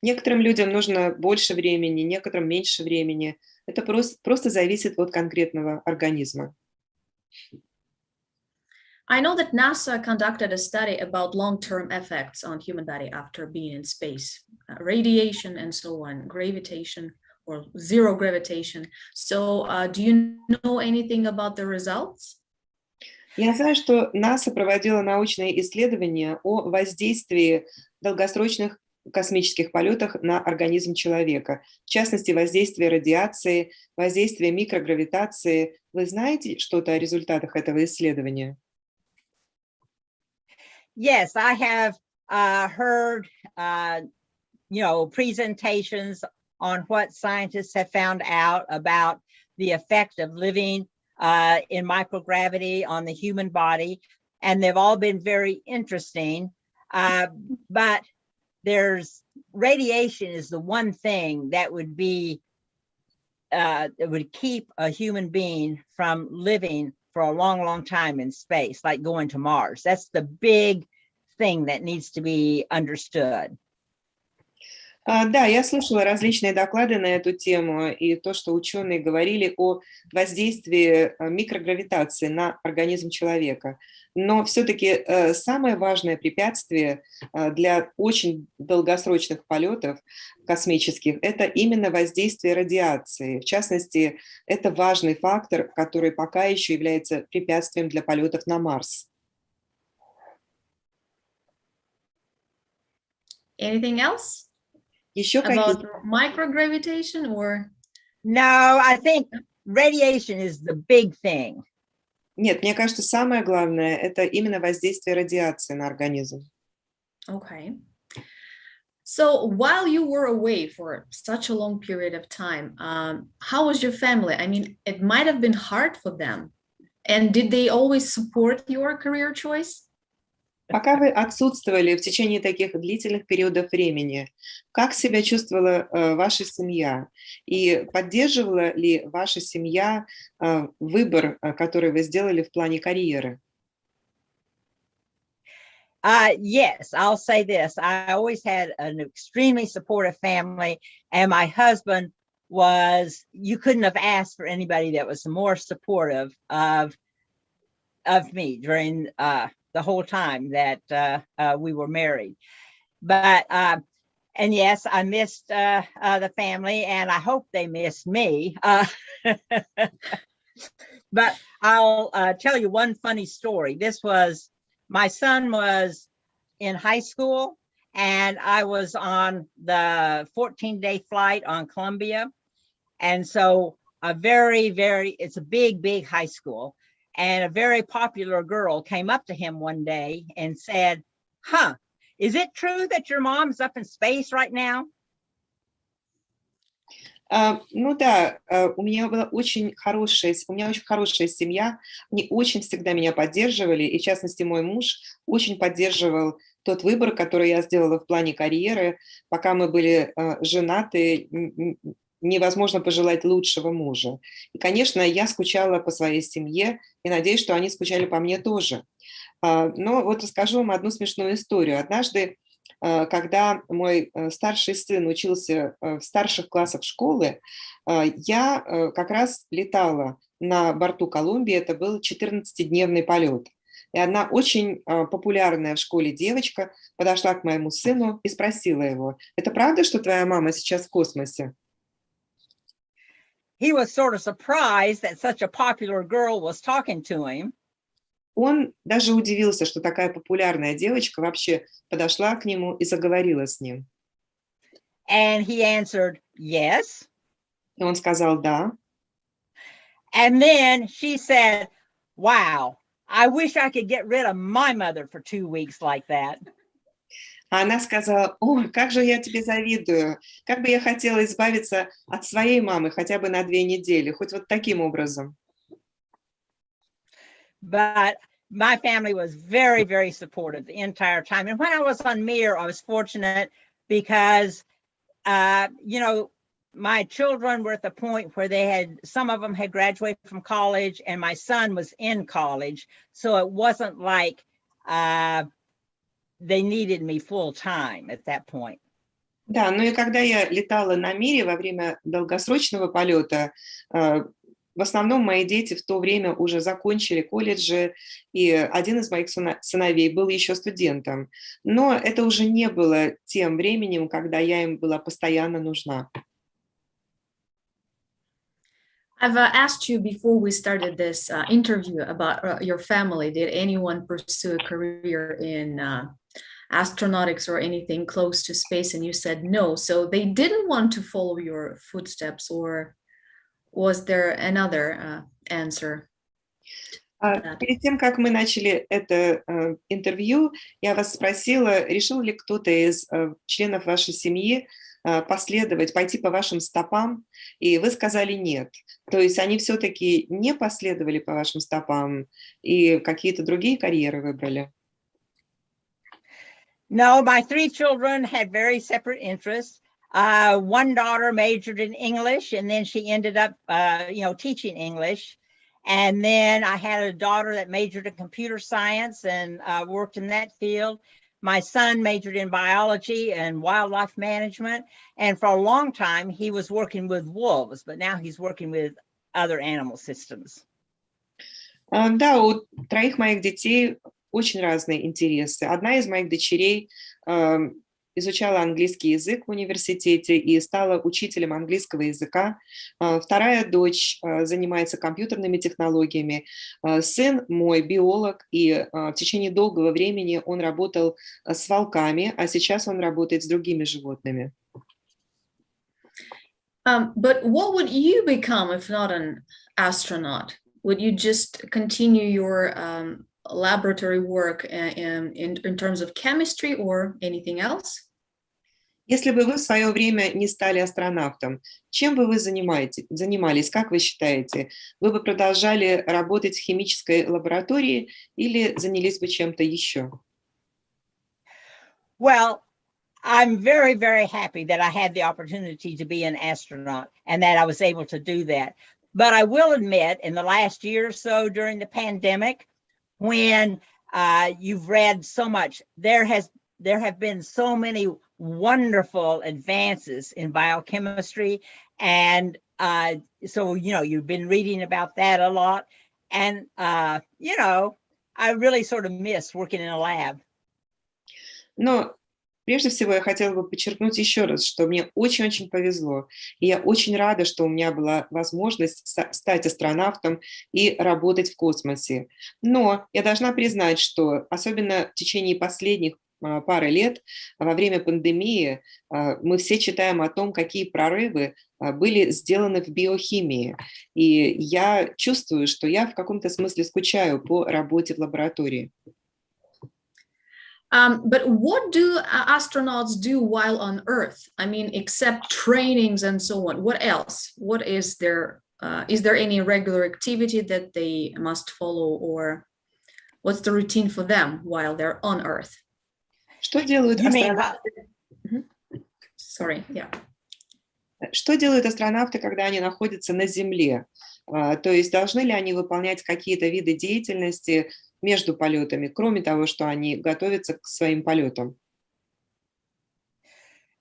B: Некоторым людям нужно больше времени, некоторым меньше времени. Это просто зависит от конкретного организма.
A: I know that NASA conducted a study about long-term effects on human body after being in space, radiation and so on, gravitation or zero gravitation. So do you know anything about the results?
B: Я знаю, что НАСА проводила научные исследования о воздействии долгосрочных космических полетах на организм человека, в частности, воздействие радиации, воздействие микрогравитации. Вы знаете что-то о результатах этого исследования?
C: Yes, I have heard, presentations on what scientists have found out about the effect of living in microgravity on the human body, and they've all been very interesting. But there's radiation is the one thing that would be that would keep a human being from living for a long, long time in space, like going to Mars. That's the big thing that needs to be understood.
B: Да, я слышала различные доклады на эту тему и то, что ученые говорили о воздействии микрогравитации на организм человека. Но все-таки самое важное препятствие для очень долгосрочных полетов космических – это именно воздействие радиации. В частности, это важный фактор, который пока еще является препятствием для полетов на Марс.
A: Anything else?
B: Еще
A: About
B: какие-то?
A: microgravitation or?
C: No, I think radiation is the big thing.
B: Нет, мне кажется, самое главное – это именно воздействие радиации на организм.
A: Okay. So while you were away for such a long period of time, how was your family? I mean, it might have been hard for them. And did they always support your career choice?
B: Пока вы отсутствовали в течение таких длительных периодов времени, как себя чувствовала ваша семья? И поддерживала ли ваша семья выбор, который вы сделали в плане карьеры?
C: Yes, I'll say this. I always had an extremely supportive family, and my husband was, you couldn't have asked for anybody that was more supportive of me during the whole time that we were married. But and yes, I missed the family, and I hope they missed me. But I'll tell you one funny story. My son was in high school, and I was on the 14-day flight on Columbia. And so it's a big, big high school. And a very popular girl came up to him one day and said, is it true that your mom's up in space right now?
B: Ну да, у меня очень хорошая семья, они очень всегда меня поддерживали, и в частности мой муж очень поддерживал тот выбор, который я сделала в плане карьеры. Пока мы были женаты, невозможно пожелать лучшего мужа. И, конечно, я скучала по своей семье, и надеюсь, что они скучали по мне тоже. Но вот расскажу вам одну смешную историю. Однажды когда мой старший сын учился в старших классах школы, я как раз летала на борту Колумбии, это был 14-дневный полет. И одна очень популярная в школе девочка подошла к моему сыну и спросила его: «Это правда, что твоя мама сейчас в космосе?»
C: He was sort of surprised that such a popular girl was talking to him.
B: Он даже удивился, что такая популярная девочка вообще подошла к нему и заговорила с ним.
C: And he answered, yes.
B: И он сказал «да».
C: And then she said, wow, I wish I could get rid of my mother for 2 weeks like that.
B: А она сказала: «О, как же я тебе завидую, как бы я хотела избавиться от своей мамы хотя бы на 2 недели, хоть вот таким образом».
C: But my family was very, very supportive the entire time. And when I was on Mir, I was fortunate because, you know, my children were at the point where they had, some of them had graduated from college and my son was in college. So it wasn't like they needed me full time at that point.
B: Да, ну и когда я летала на Мире во время долгосрочного полета, в основном мои дети в то время уже закончили колледжи, и один из моих сыновей был еще студентом. Но это уже не было тем временем, когда я им была постоянно нужна.
A: I've asked you before we started this interview about your family. Did anyone pursue a career in astronautics or anything close to space? And you said no. So they didn't want to follow your footsteps, or was there another answer?
B: Перед тем, как мы начали это интервью, я вас спросила, решил ли кто-то из членов вашей семьи последовать, пойти по вашим стопам, и вы сказали нет. То есть они все-таки не последовали по вашим стопам и какие-то другие карьеры выбрали?
C: No, my 3 children had very separate interests. One daughter majored in English, and then she ended up, you know, teaching English. And then I had a daughter that majored in computer science and worked in that field. My son majored in biology and wildlife management. And for a long time, he was working with wolves, but now he's working with other animal systems.
B: Да, у 3 моих детей очень разные интересы. Одна из моих дочерей изучала английский язык в университете и стала учителем английского языка. Вторая дочь занимается компьютерными технологиями. Сын мой биолог, и в течение долгого времени он работал с волками, а сейчас он работает с другими животными.
A: But what would you become if not an astronaut? Would you just continue your laboratory work in terms of chemistry or anything else?
B: Если бы вы в свое время не стали астронавтом, чем бы вы занимались, как вы считаете? Вы бы продолжали работать в химической лаборатории или занялись бы чем-то еще?
C: Well, I'm very, very happy that I had the opportunity to be an astronaut and that I was able to do that. But I will admit, in the last year or so during the pandemic, when you've read so much, there have been so many wonderful advances in biochemistry. And so, you know, you've been reading about that a lot. And, you know, I really sort of miss working in a lab.
B: Но прежде всего я хотела бы подчеркнуть еще раз, что мне очень-очень повезло. И я очень рада, что у меня была возможность стать астронавтом и работать в космосе. Но я должна признать, что особенно в течение последних пары лет, во время пандемии, мы все читаем о том, какие прорывы были сделаны в биохимии. И я чувствую, что я в каком-то смысле скучаю по работе в лаборатории.
A: But what do astronauts do while on Earth? I mean, except trainings and so on, what else? What is there any regular activity that they must follow, or what's the routine for them while they're on Earth?
B: Что делают астронавты?
A: Sorry, yeah.
B: Что делают астронавты, когда они находятся на Земле? То есть должны ли они выполнять какие-то виды деятельности между полетами, кроме того, что они готовятся к своим полетам?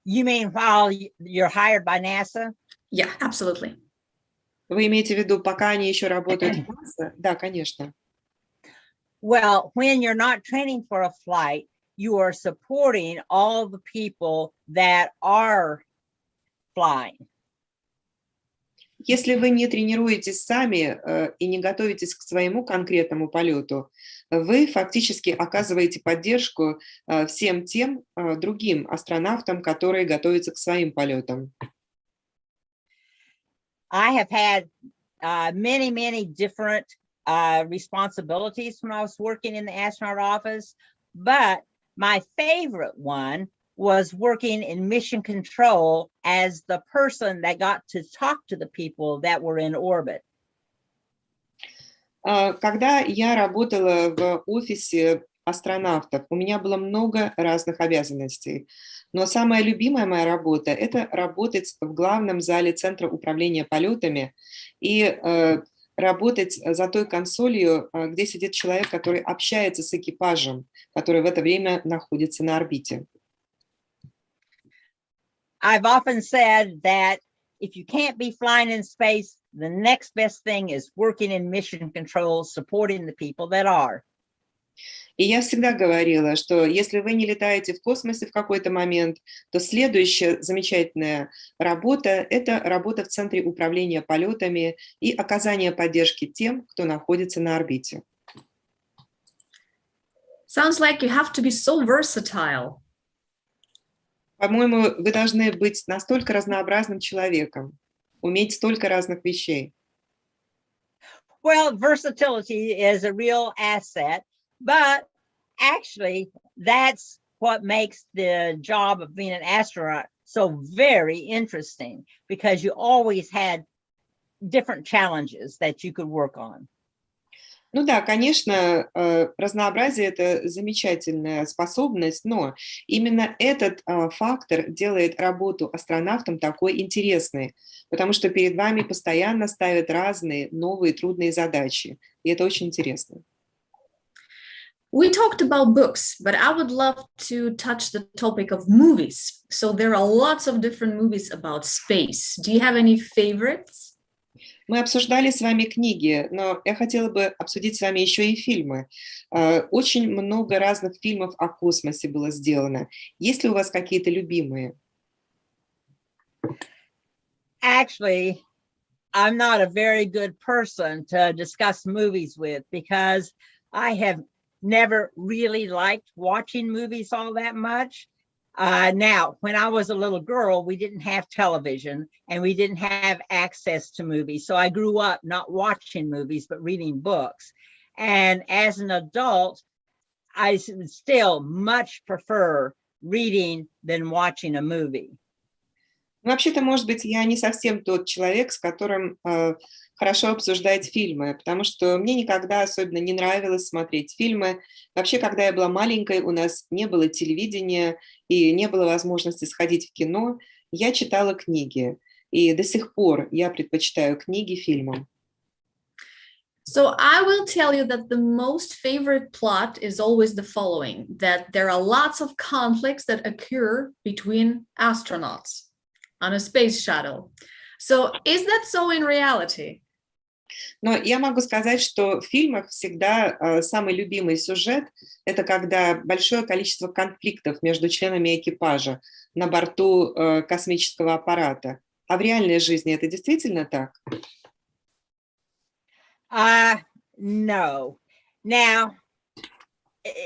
C: You mean while you're hired by NASA?
A: Yeah, absolutely.
B: Вы имеете в виду, пока они еще работают в НАСА? Да, конечно.
C: Well, when you're not training for a flight, you are supporting all the people that are flying.
B: Если вы не тренируетесь сами и не готовитесь к своему конкретному полету, вы фактически оказываете поддержку всем тем другим астронавтам, которые готовятся к своим полетам.
C: I have had many different responsibilities when I was working in the astronaut office, but my favorite one was working in mission control as the person that got to talk to the people that were in orbit.
B: Когда я работала в офисе астронавтов, у меня было много разных обязанностей. Но самая любимая моя работа – это работать в главном зале Центра управления полетами и работать за той консолью, где сидит человек, который общается с экипажем, который в это время находится на орбите.
C: I've often said that if you can't be flying in space, the next best thing is working in mission control, supporting the people that are.
B: И я всегда говорила, что если вы не летаете в космосе в какой-то момент, то следующая замечательная работа – это работа в Центре управления полетами и оказание поддержки тем, кто находится на орбите.
A: Sounds like you have to be so versatile.
B: По-моему, вы должны быть настолько разнообразным человеком, уметь столько разных вещей.
C: Well, versatility is a real asset, but actually that's what makes the job of being an astronaut so very interesting, because you always had different challenges that you could work on.
B: Ну да, конечно, разнообразие – это замечательная способность, но именно этот фактор делает работу астронавтом такой интересной, потому что перед вами постоянно ставят разные новые трудные задачи, и это очень интересно.
A: We talked about books, but I would love to touch the topic of movies. So there are lots of different movies about space. Do you have any favorites?
B: Мы обсуждали с вами книги, но я хотела бы обсудить с вами еще и фильмы. Очень много разных фильмов о космосе было сделано. Есть ли у вас какие-то любимые?
C: Actually, I'm not a very good person to discuss movies with, because I have never really liked watching movies all that much. Now, when I was a little girl, we didn't have television and we didn't have access to movies. So I grew up not watching movies, but reading books. And as an adult, I still much prefer reading than watching a movie.
B: Вообще-то, может быть, я не совсем тот человек, с которым хорошо обсуждать фильмы, потому что мне никогда особенно не нравилось смотреть фильмы. Вообще, когда я была маленькой, у нас не было телевидения и не было возможности сходить в кино. Я читала книги, и до сих пор я предпочитаю книги фильмам.
A: So I will tell you that the most favorite plot is always the following, that there are lots of conflicts that occur between astronauts on a space shuttle. So is that so in reality?
B: Но я могу сказать, что в фильмах всегда самый любимый сюжет – это когда большое количество конфликтов между членами экипажа на борту космического аппарата. А в реальной жизни это действительно так?
C: No. Now,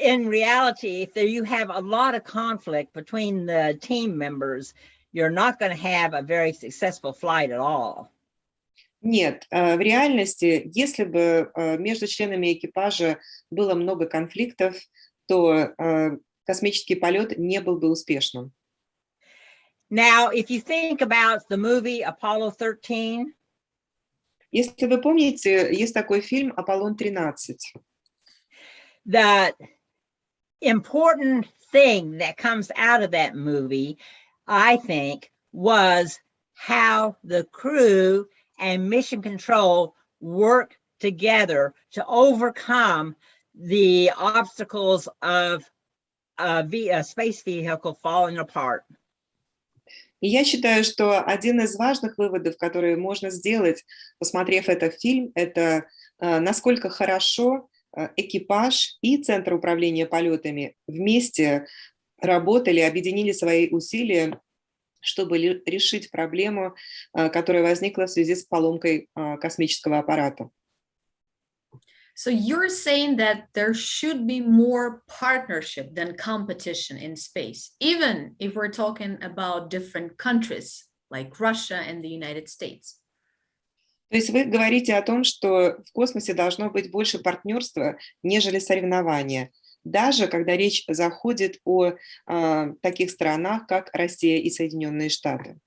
C: in reality, if you have a lot of conflict between the team members, you're not going to have a very successful flight at all.
B: Нет, в реальности, если бы между членами экипажа было много конфликтов, то космический полет не был бы успешным.
C: Now, if you think about the movie Apollo 13,
B: если вы помните, есть такой фильм «Аполлон-13».
C: The important thing that comes out of that movie, I think, was how the crew and mission control work together to overcome the obstacles of a space vehicle falling apart.
B: И я считаю, что один из важных выводов, которые можно сделать, посмотрев этот фильм, это насколько хорошо экипаж и Центр управления полетами вместе работали, объединили свои усилия, чтобы решить проблему, которая возникла в связи с поломкой космического аппарата.
A: So you're saying that there should be more partnership than competition in space, even if we're talking about different countries like Russia and the United States.
B: То есть вы говорите о том, что в космосе должно быть больше партнерства, нежели соревнования, даже когда речь заходит о таких странах, как Россия и Соединенные Штаты.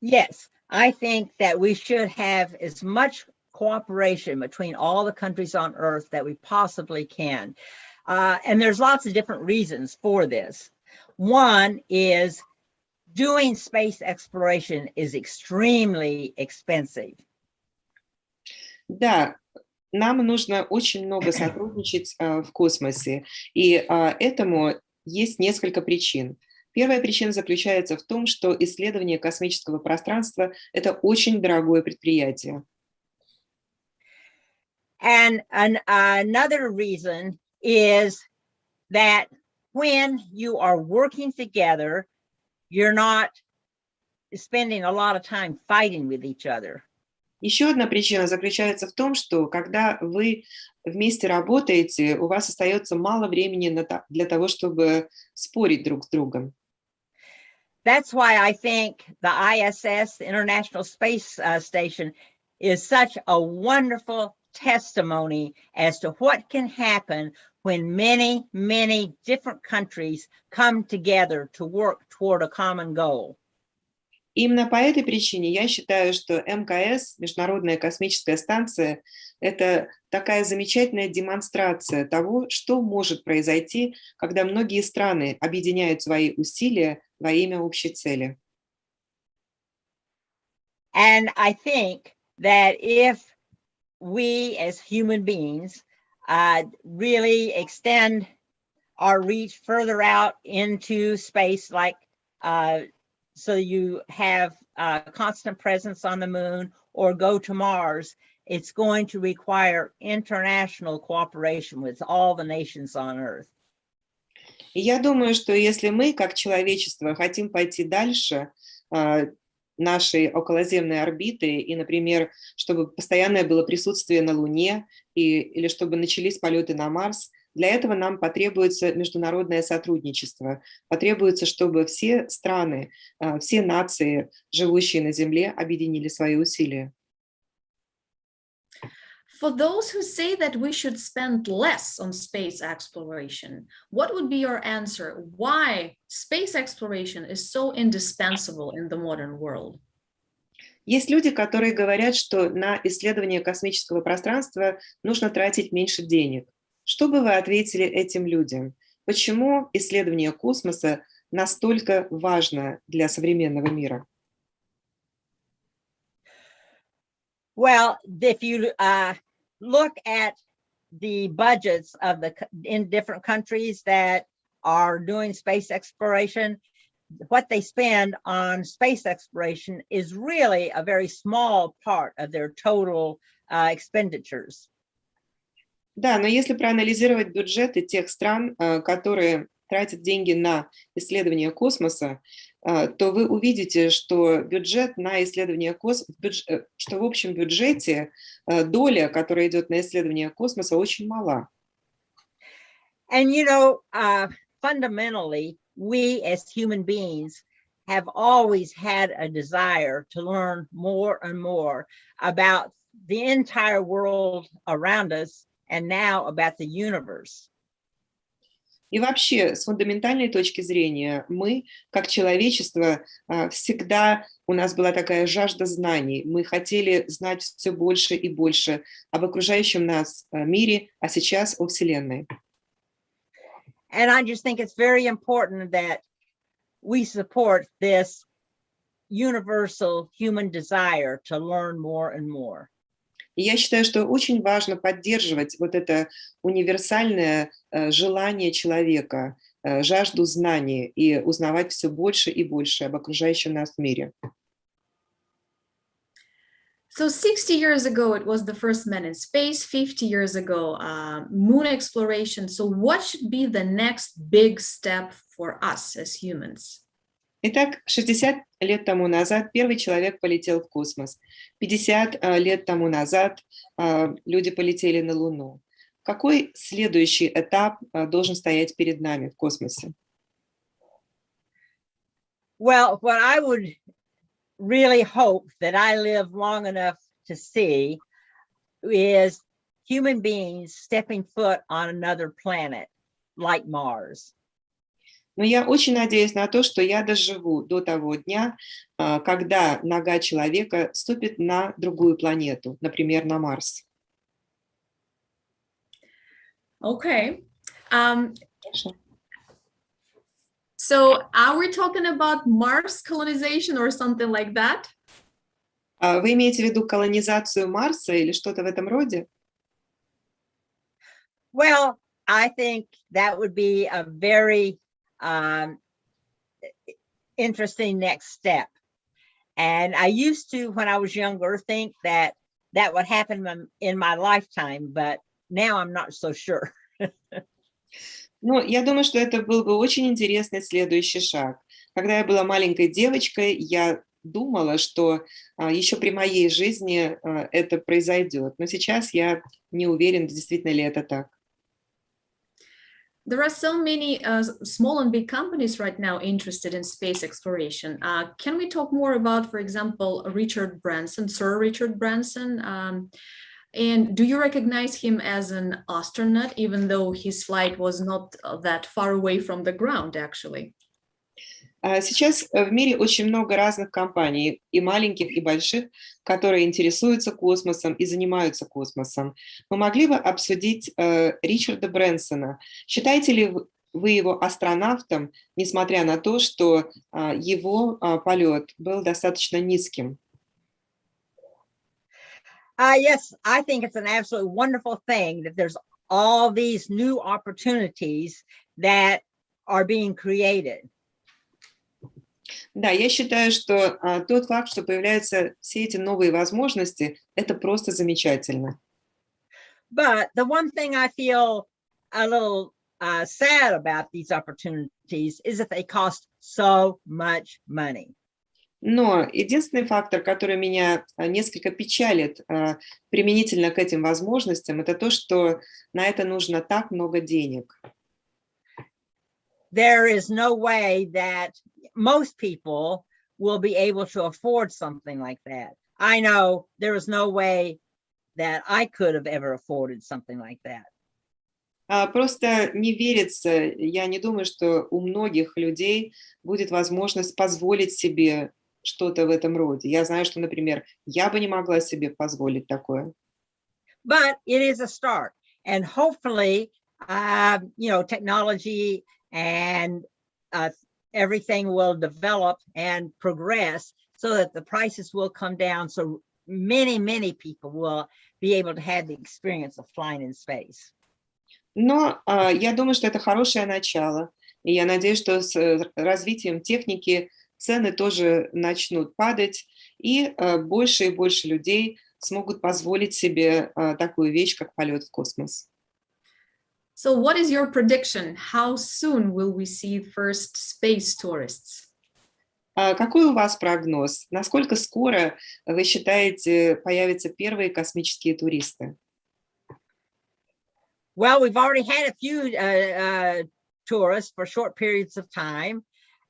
C: Yes, I think that we should have as much cooperation between all the countries on Earth that we possibly can. And there's lots of different reasons for this. One is doing space exploration is extremely expensive.
B: Да, нам нужно очень много сотрудничать в космосе, и этому есть несколько причин. Первая причина заключается в том, что исследование космического пространства – это очень дорогое предприятие.
C: And another reason is that when you are working together, you're not spending a lot of time fighting with each other.
B: Еще одна причина заключается в том, что когда вы вместе работаете, у вас остается мало времени для того, чтобы спорить друг с другом.
C: That's why I think the ISS, the International Space Station, is such a wonderful testimony as to what can happen when many, many different countries come together to work toward a common goal.
B: Именно по этой причине я считаю, что МКС, Международная космическая станция, это такая замечательная демонстрация того, что может произойти, когда многие страны объединяют свои усилия во имя общей цели.
C: And I think that if we as human beings really extend our reach further out into space, like so you have a constant presence on the moon or go to Mars, it's going to require international cooperation with all the nations on Earth.
B: И я думаю, что если мы, как человечество, хотим пойти дальше нашей околоземной орбиты, и, например, чтобы постоянное было присутствие на Луне, или чтобы начались полеты на Марс, для этого нам потребуется международное сотрудничество. Потребуется, чтобы все страны, все нации, живущие на Земле, объединили свои усилия.
A: For those who say that we should spend less on space exploration, what would be your answer? Why space exploration is so indispensable in the modern world?
B: Есть люди, которые говорят, что на исследование космического пространства нужно тратить меньше денег. Что бы вы ответили этим людям? Почему исследование космоса настолько важно для современного мира?
C: Well, if you look at the budgets of in different countries that are doing space exploration, what they spend on space exploration is really a very small part of their total expenditures.
B: Да, но если проанализировать бюджеты тех стран, которые тратят деньги на исследование космоса, то вы увидите, что бюджет на исследование космоса, что в общем бюджете доля, которая идет на исследование космоса, очень мала.
C: And you know, fundamentally, we as human beings have always had a desire to learn more and more about the entire world around us and now about the universe.
B: И вообще, с фундаментальной точки зрения, мы, как человечество, всегда у нас была такая жажда знаний. Мы хотели знать все больше и больше об окружающем нас мире, а сейчас о Вселенной.
C: And I just think it's very important that we support this universal human desire to learn more and more.
B: И я считаю, что очень важно поддерживать вот это универсальное желание человека жажду знаний и узнавать все больше и больше об окружающем нас мире.
A: So 60 years ago, it was the first man in space, 50 years ago, moon exploration. So what should be the next big step for us as humans?
B: Итак, 60 лет тому назад первый человек полетел в космос. 50 лет тому назад люди полетели на Луну. Какой следующий этап должен стоять перед нами в космосе?
C: Well, what I would really hope that I live long enough to see is human beings stepping foot on another planet like Mars.
B: Но я очень надеюсь на то, что я доживу до того дня, когда нога человека ступит на другую планету, например, на Марс.
A: Okay.
B: Хорошо.
A: So are we talking about Mars colonization or something like that?
B: Вы имеете в виду колонизацию Марса или что-то в этом роде?
C: Well, I think that would be a very interesting next step. And I used to, when I was younger, think that that would happen in my lifetime, but now I'm not so sure.
B: Ну, я думаю, что это был бы очень интересный следующий шаг. Когда я была маленькой девочкой, я думала, что еще при моей жизни это произойдет. Но сейчас я не уверена, действительно ли это так.
A: There are so many small and big companies right now interested in space exploration. Can we talk more about, for example, Richard Branson, Sir Richard Branson? And do you recognize him as an astronaut, even though his flight was not that far away from the ground, actually?
B: Сейчас в мире очень много разных компаний, и маленьких, и больших, которые интересуются космосом и занимаются космосом. Мы могли бы обсудить Ричарда Брэнсона. Считаете ли вы его астронавтом, несмотря на то, что его полет был достаточно низким?
C: Yes, I think it's an absolutely wonderful thing that there's all these new opportunities that are being created.
B: Да, я считаю, что тот факт, что появляются все эти новые возможности, это просто замечательно.
C: But the one thing I feel a little sad about these opportunities is that they cost so much money.
B: Но единственный фактор, который меня несколько печалит применительно к этим возможностям, это то, что на это нужно так много денег.
C: There is no way that most people will be able to afford something like that. I know there is no way that I could have ever afforded something like that.
B: Просто не верится, я не думаю, что у многих людей будет возможность позволить себе что-то в этом роде. Я знаю, что, например, я бы не могла себе позволить такое.
C: But it is a start. And hopefully, technology and everything will develop and progress so that the prices will come down. So many people will be able to have the experience of flying in space.
B: Но я думаю, что это хорошее начало. И я надеюсь, что с развитием техники цены тоже начнут падать, и больше и больше людей смогут позволить себе такую вещь, как полет в космос.
A: So what is your prediction? How soon will we see first space tourists?
B: Какой у вас прогноз? Насколько скоро, вы считаете, появятся первые космические туристы?
C: Well, we've already had a few tourists for short periods of time.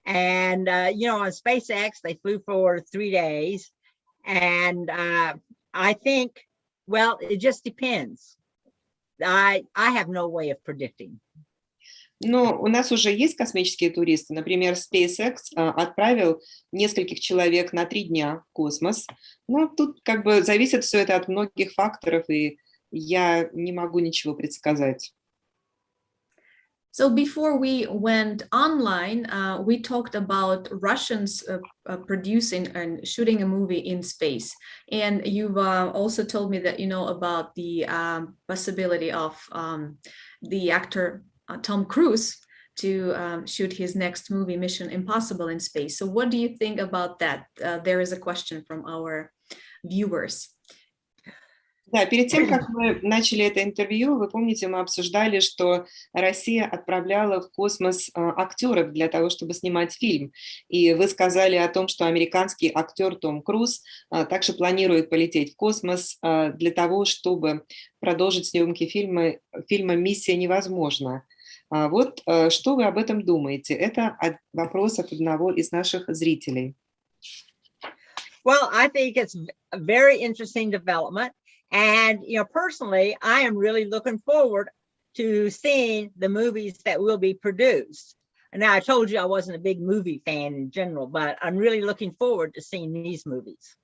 C: And, on SpaceX, they flew for 3 days. And I think, well, it just depends. I have no way of predicting.
B: Но у нас уже есть космические туристы. Например, SpaceX отправил нескольких человек на 3 дня в космос. Но тут как бы зависит все это от многих факторов, и я не могу ничего предсказать.
A: So before we went online, we talked about Russians producing and shooting a movie in space. And you've also told me that you know about the possibility of the actor Tom Cruise to shoot his next movie, Mission Impossible, in space. So what do you think about that? There is a question from our viewers.
B: Да, перед тем, как мы начали это интервью, вы помните, мы обсуждали, что Россия отправляла в космос актеров для того, чтобы снимать фильм. И вы сказали о том, что американский актер Том Круз также планирует полететь в космос для того, чтобы продолжить съемки фильма «Миссия невозможна». Вот что вы об этом думаете? Это вопрос от одного из наших зрителей.
C: Well, I think it's a very interesting development. And, personally, I am really looking forward to seeing the movies that will be produced. And now I told you I wasn't a big movie fan in general, but I'm really looking forward to seeing these movies.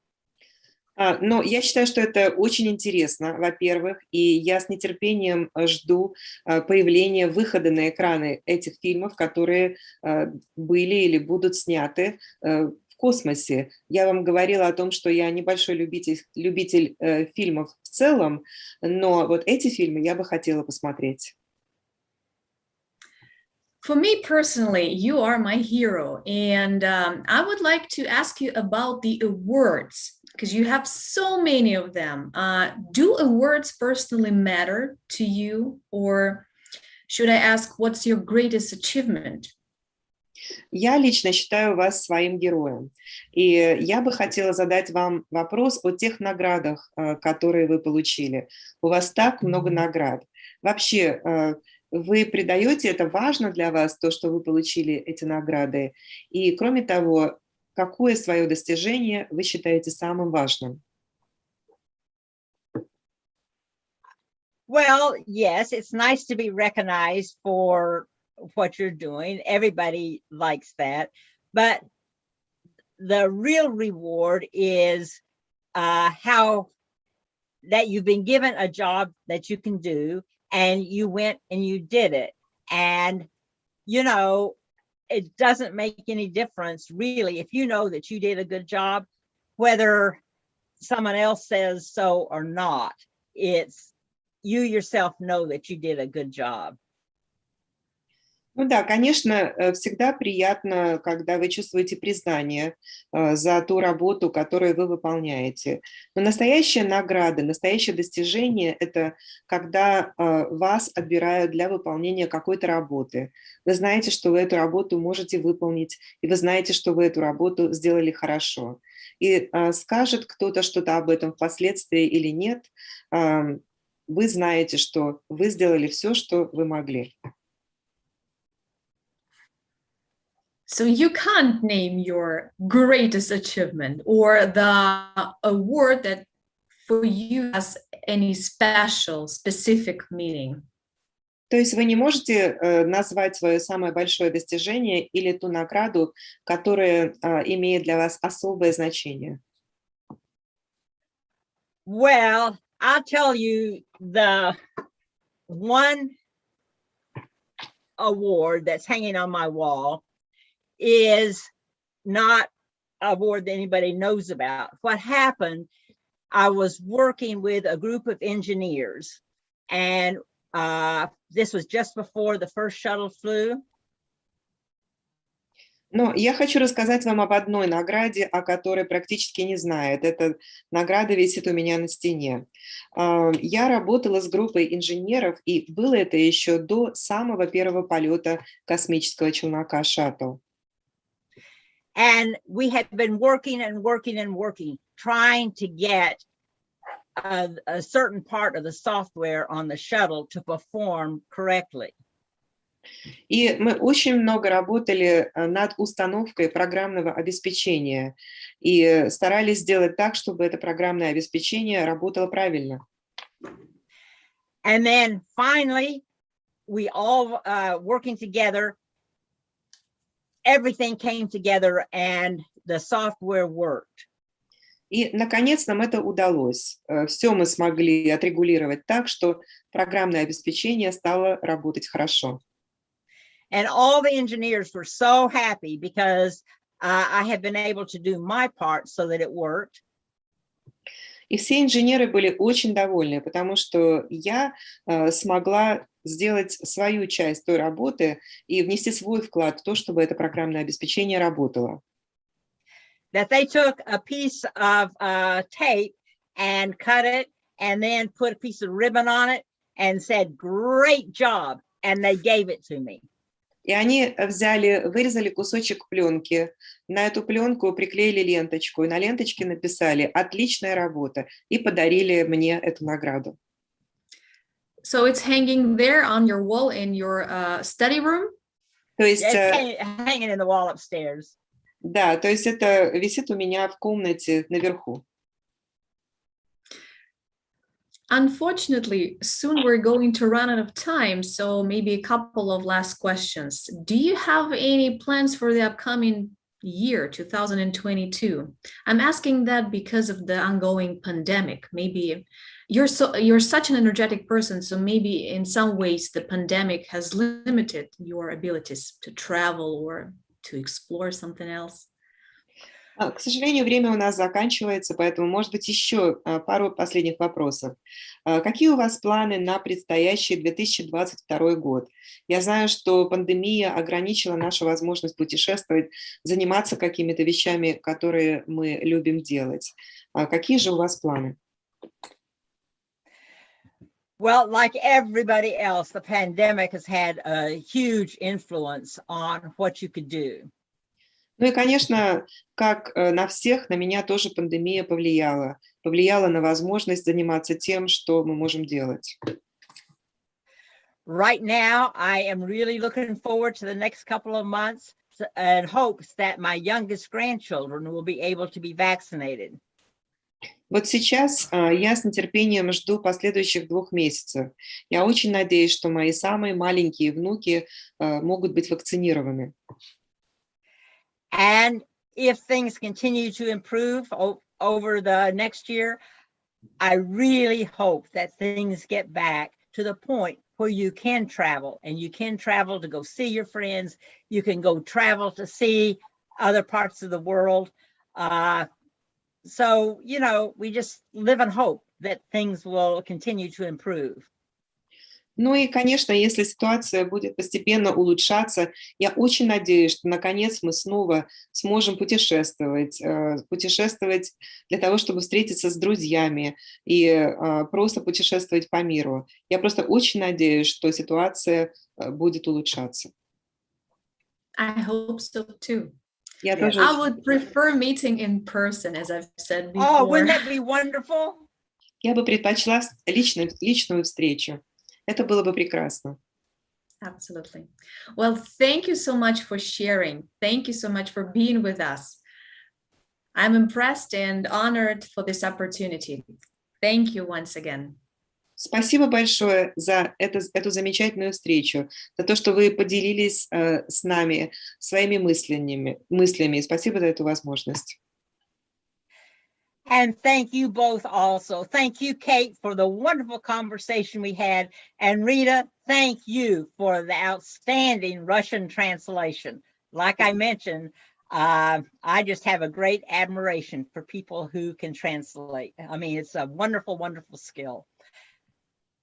B: Но я считаю, что это очень интересно, во-первых, и я с нетерпением жду появления, выхода на экраны этих фильмов, которые были или будут сняты в космосе. Я вам говорила о том, что я небольшой любитель фильмов в целом, но вот эти фильмы я бы хотела посмотреть.
A: For me personally, you are my hero, and I would like to ask you about the awards, because you have so many of them. Do awards personally matter to you, or should I ask, what's your greatest achievement?
B: Я лично считаю вас своим героем, и я бы хотела задать вам вопрос о тех наградах, которые вы получили. У вас так много наград. Вообще, вы придаете это важно для вас, то, что вы получили эти награды? И, кроме того, какое свое достижение вы считаете самым важным?
C: Well, yes, it's nice to be recognized for what you're doing. Everybody likes that. But the real reward is how that you've been given a job that you can do, and you went and you did it. And, it doesn't make any difference, really, if you know that you did a good job, whether someone else says so or not. It's you yourself know that you did a good job.
B: Ну да, конечно, всегда приятно, когда вы чувствуете признание за ту работу, которую вы выполняете. Но настоящая награда, настоящее достижение – это когда вас отбирают для выполнения какой-то работы. Вы знаете, что вы эту работу можете выполнить, и вы знаете, что вы эту работу сделали хорошо. И скажет кто-то что-то об этом впоследствии или нет, вы знаете, что вы сделали все, что вы могли.
A: So you can't name your greatest achievement or the award that for you has any special, specific meaning.
B: То есть вы не можете назвать свое самое большое достижение или ту награду, которая имеет для вас особое значение?
C: Well, I'll tell you the one award that's hanging on my wall is not an award that anybody knows about. What happened, I was working with a group of engineers, and this was just before the first shuttle flew.
B: Но я хочу рассказать вам об одной награде, о которой практически не знает. Эта награда висит у меня на стене. Я работала с группой инженеров, и было это еще до самого первого полета космического челнока «Шаттл».
C: And we had been working and working and working, trying to get a certain part of the software on the shuttle to perform correctly.
B: И мы очень много работали над установкой программного обеспечения и старались сделать так, чтобы это программное обеспечение работало правильно.
C: And then finally, we all working together, everything came together and the software worked.
B: И, наконец, нам это удалось. Все мы смогли отрегулировать так, что программное обеспечение стало работать хорошо.
C: And all the engineers were so happy because I had been able to do my part so that it worked.
B: И все инженеры были очень довольны, потому что я смогла сделать свою часть той работы и внести свой вклад в то, чтобы это программное обеспечение работало.
C: That they took a piece of tape and cut it and then put a piece of ribbon on it and said, "Great job," and they gave it to me.
B: И они вырезали кусочек пленки, на эту пленку приклеили ленточку, и на ленточке написали «Отличная работа» и подарили мне эту награду.
A: So it's hanging there on your wall in your study room?
B: То есть,
C: It's hanging in the wall upstairs.
B: Да, то есть это висит у меня в комнате наверху.
A: Unfortunately, soon we're going to run out of time, so maybe a couple of last questions. Do you have any plans for the upcoming year, 2022? I'm asking that because of the ongoing pandemic. Maybe you're such an energetic person, so maybe in some ways the pandemic has limited your abilities to travel or to explore something else.
B: К сожалению, время у нас заканчивается, поэтому, может быть, еще пару последних вопросов. Какие у вас планы на предстоящий 2022 год? Я знаю, что пандемия ограничила нашу возможность путешествовать, заниматься какими-то вещами, которые мы любим делать. Какие же у вас планы?
C: Well, like everybody else, the pandemic has had a huge influence on what you could do.
B: Ну и, конечно, как на всех, на меня тоже пандемия повлияла. Повлияла на возможность заниматься тем, что мы можем делать.
C: Right now, I am really looking forward to the next couple of months and hopes that my youngest grandchildren will be able to be vaccinated.
B: Вот сейчас я с нетерпением жду последующих 2 месяцев. Я очень надеюсь, что мои самые маленькие внуки могут быть вакцинированы.
C: And if things continue to improve over the next year, I really hope that things get back to the point where you can travel, and you can travel to go see your friends. You can go travel to see other parts of the world. So, you know, we just live in hope that things will continue to improve.
B: Ну и, конечно, если ситуация будет постепенно улучшаться, я очень надеюсь, что наконец мы снова сможем путешествовать для того, чтобы встретиться с друзьями и просто путешествовать по миру. Я просто очень надеюсь, что ситуация будет улучшаться.
A: I hope so too.
B: Я тоже
A: I would prefer meeting in person, as I've said before.
C: Oh, wouldn't that be wonderful?
B: Я бы предпочла личную встречу. Это было бы прекрасно.
A: Absolutely. Well, thank you so much for sharing. Thank you so much for being with us. I'm impressed and honored for this opportunity. Thank you once again.
B: Спасибо большое за эту замечательную встречу, за то, что вы поделились с нами своими мыслями. Спасибо за эту возможность.
C: And thank you both also. Thank you, Kate, for the wonderful conversation we had. And Rita, thank you for the outstanding Russian translation. Like I mentioned, I just have a great admiration for people who can translate. I mean, it's a wonderful, wonderful skill.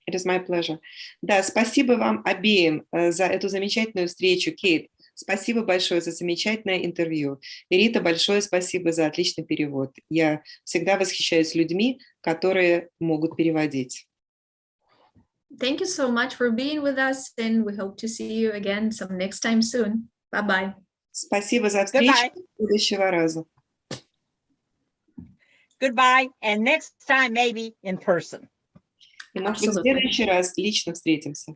B: It is my pleasure. Да, спасибо вам обеим за эту замечательную встречу, Кейт. Спасибо большое за замечательное интервью. И Рита, большое спасибо за отличный перевод. Я всегда восхищаюсь людьми, которые могут переводить.
A: Thank you so much for being with us, and we hope to see you again some next time soon. Bye-bye.
B: Спасибо за встречу. До следующего раза.
C: Goodbye, and next time maybe in person.
B: И, может быть, в следующий раз лично встретимся.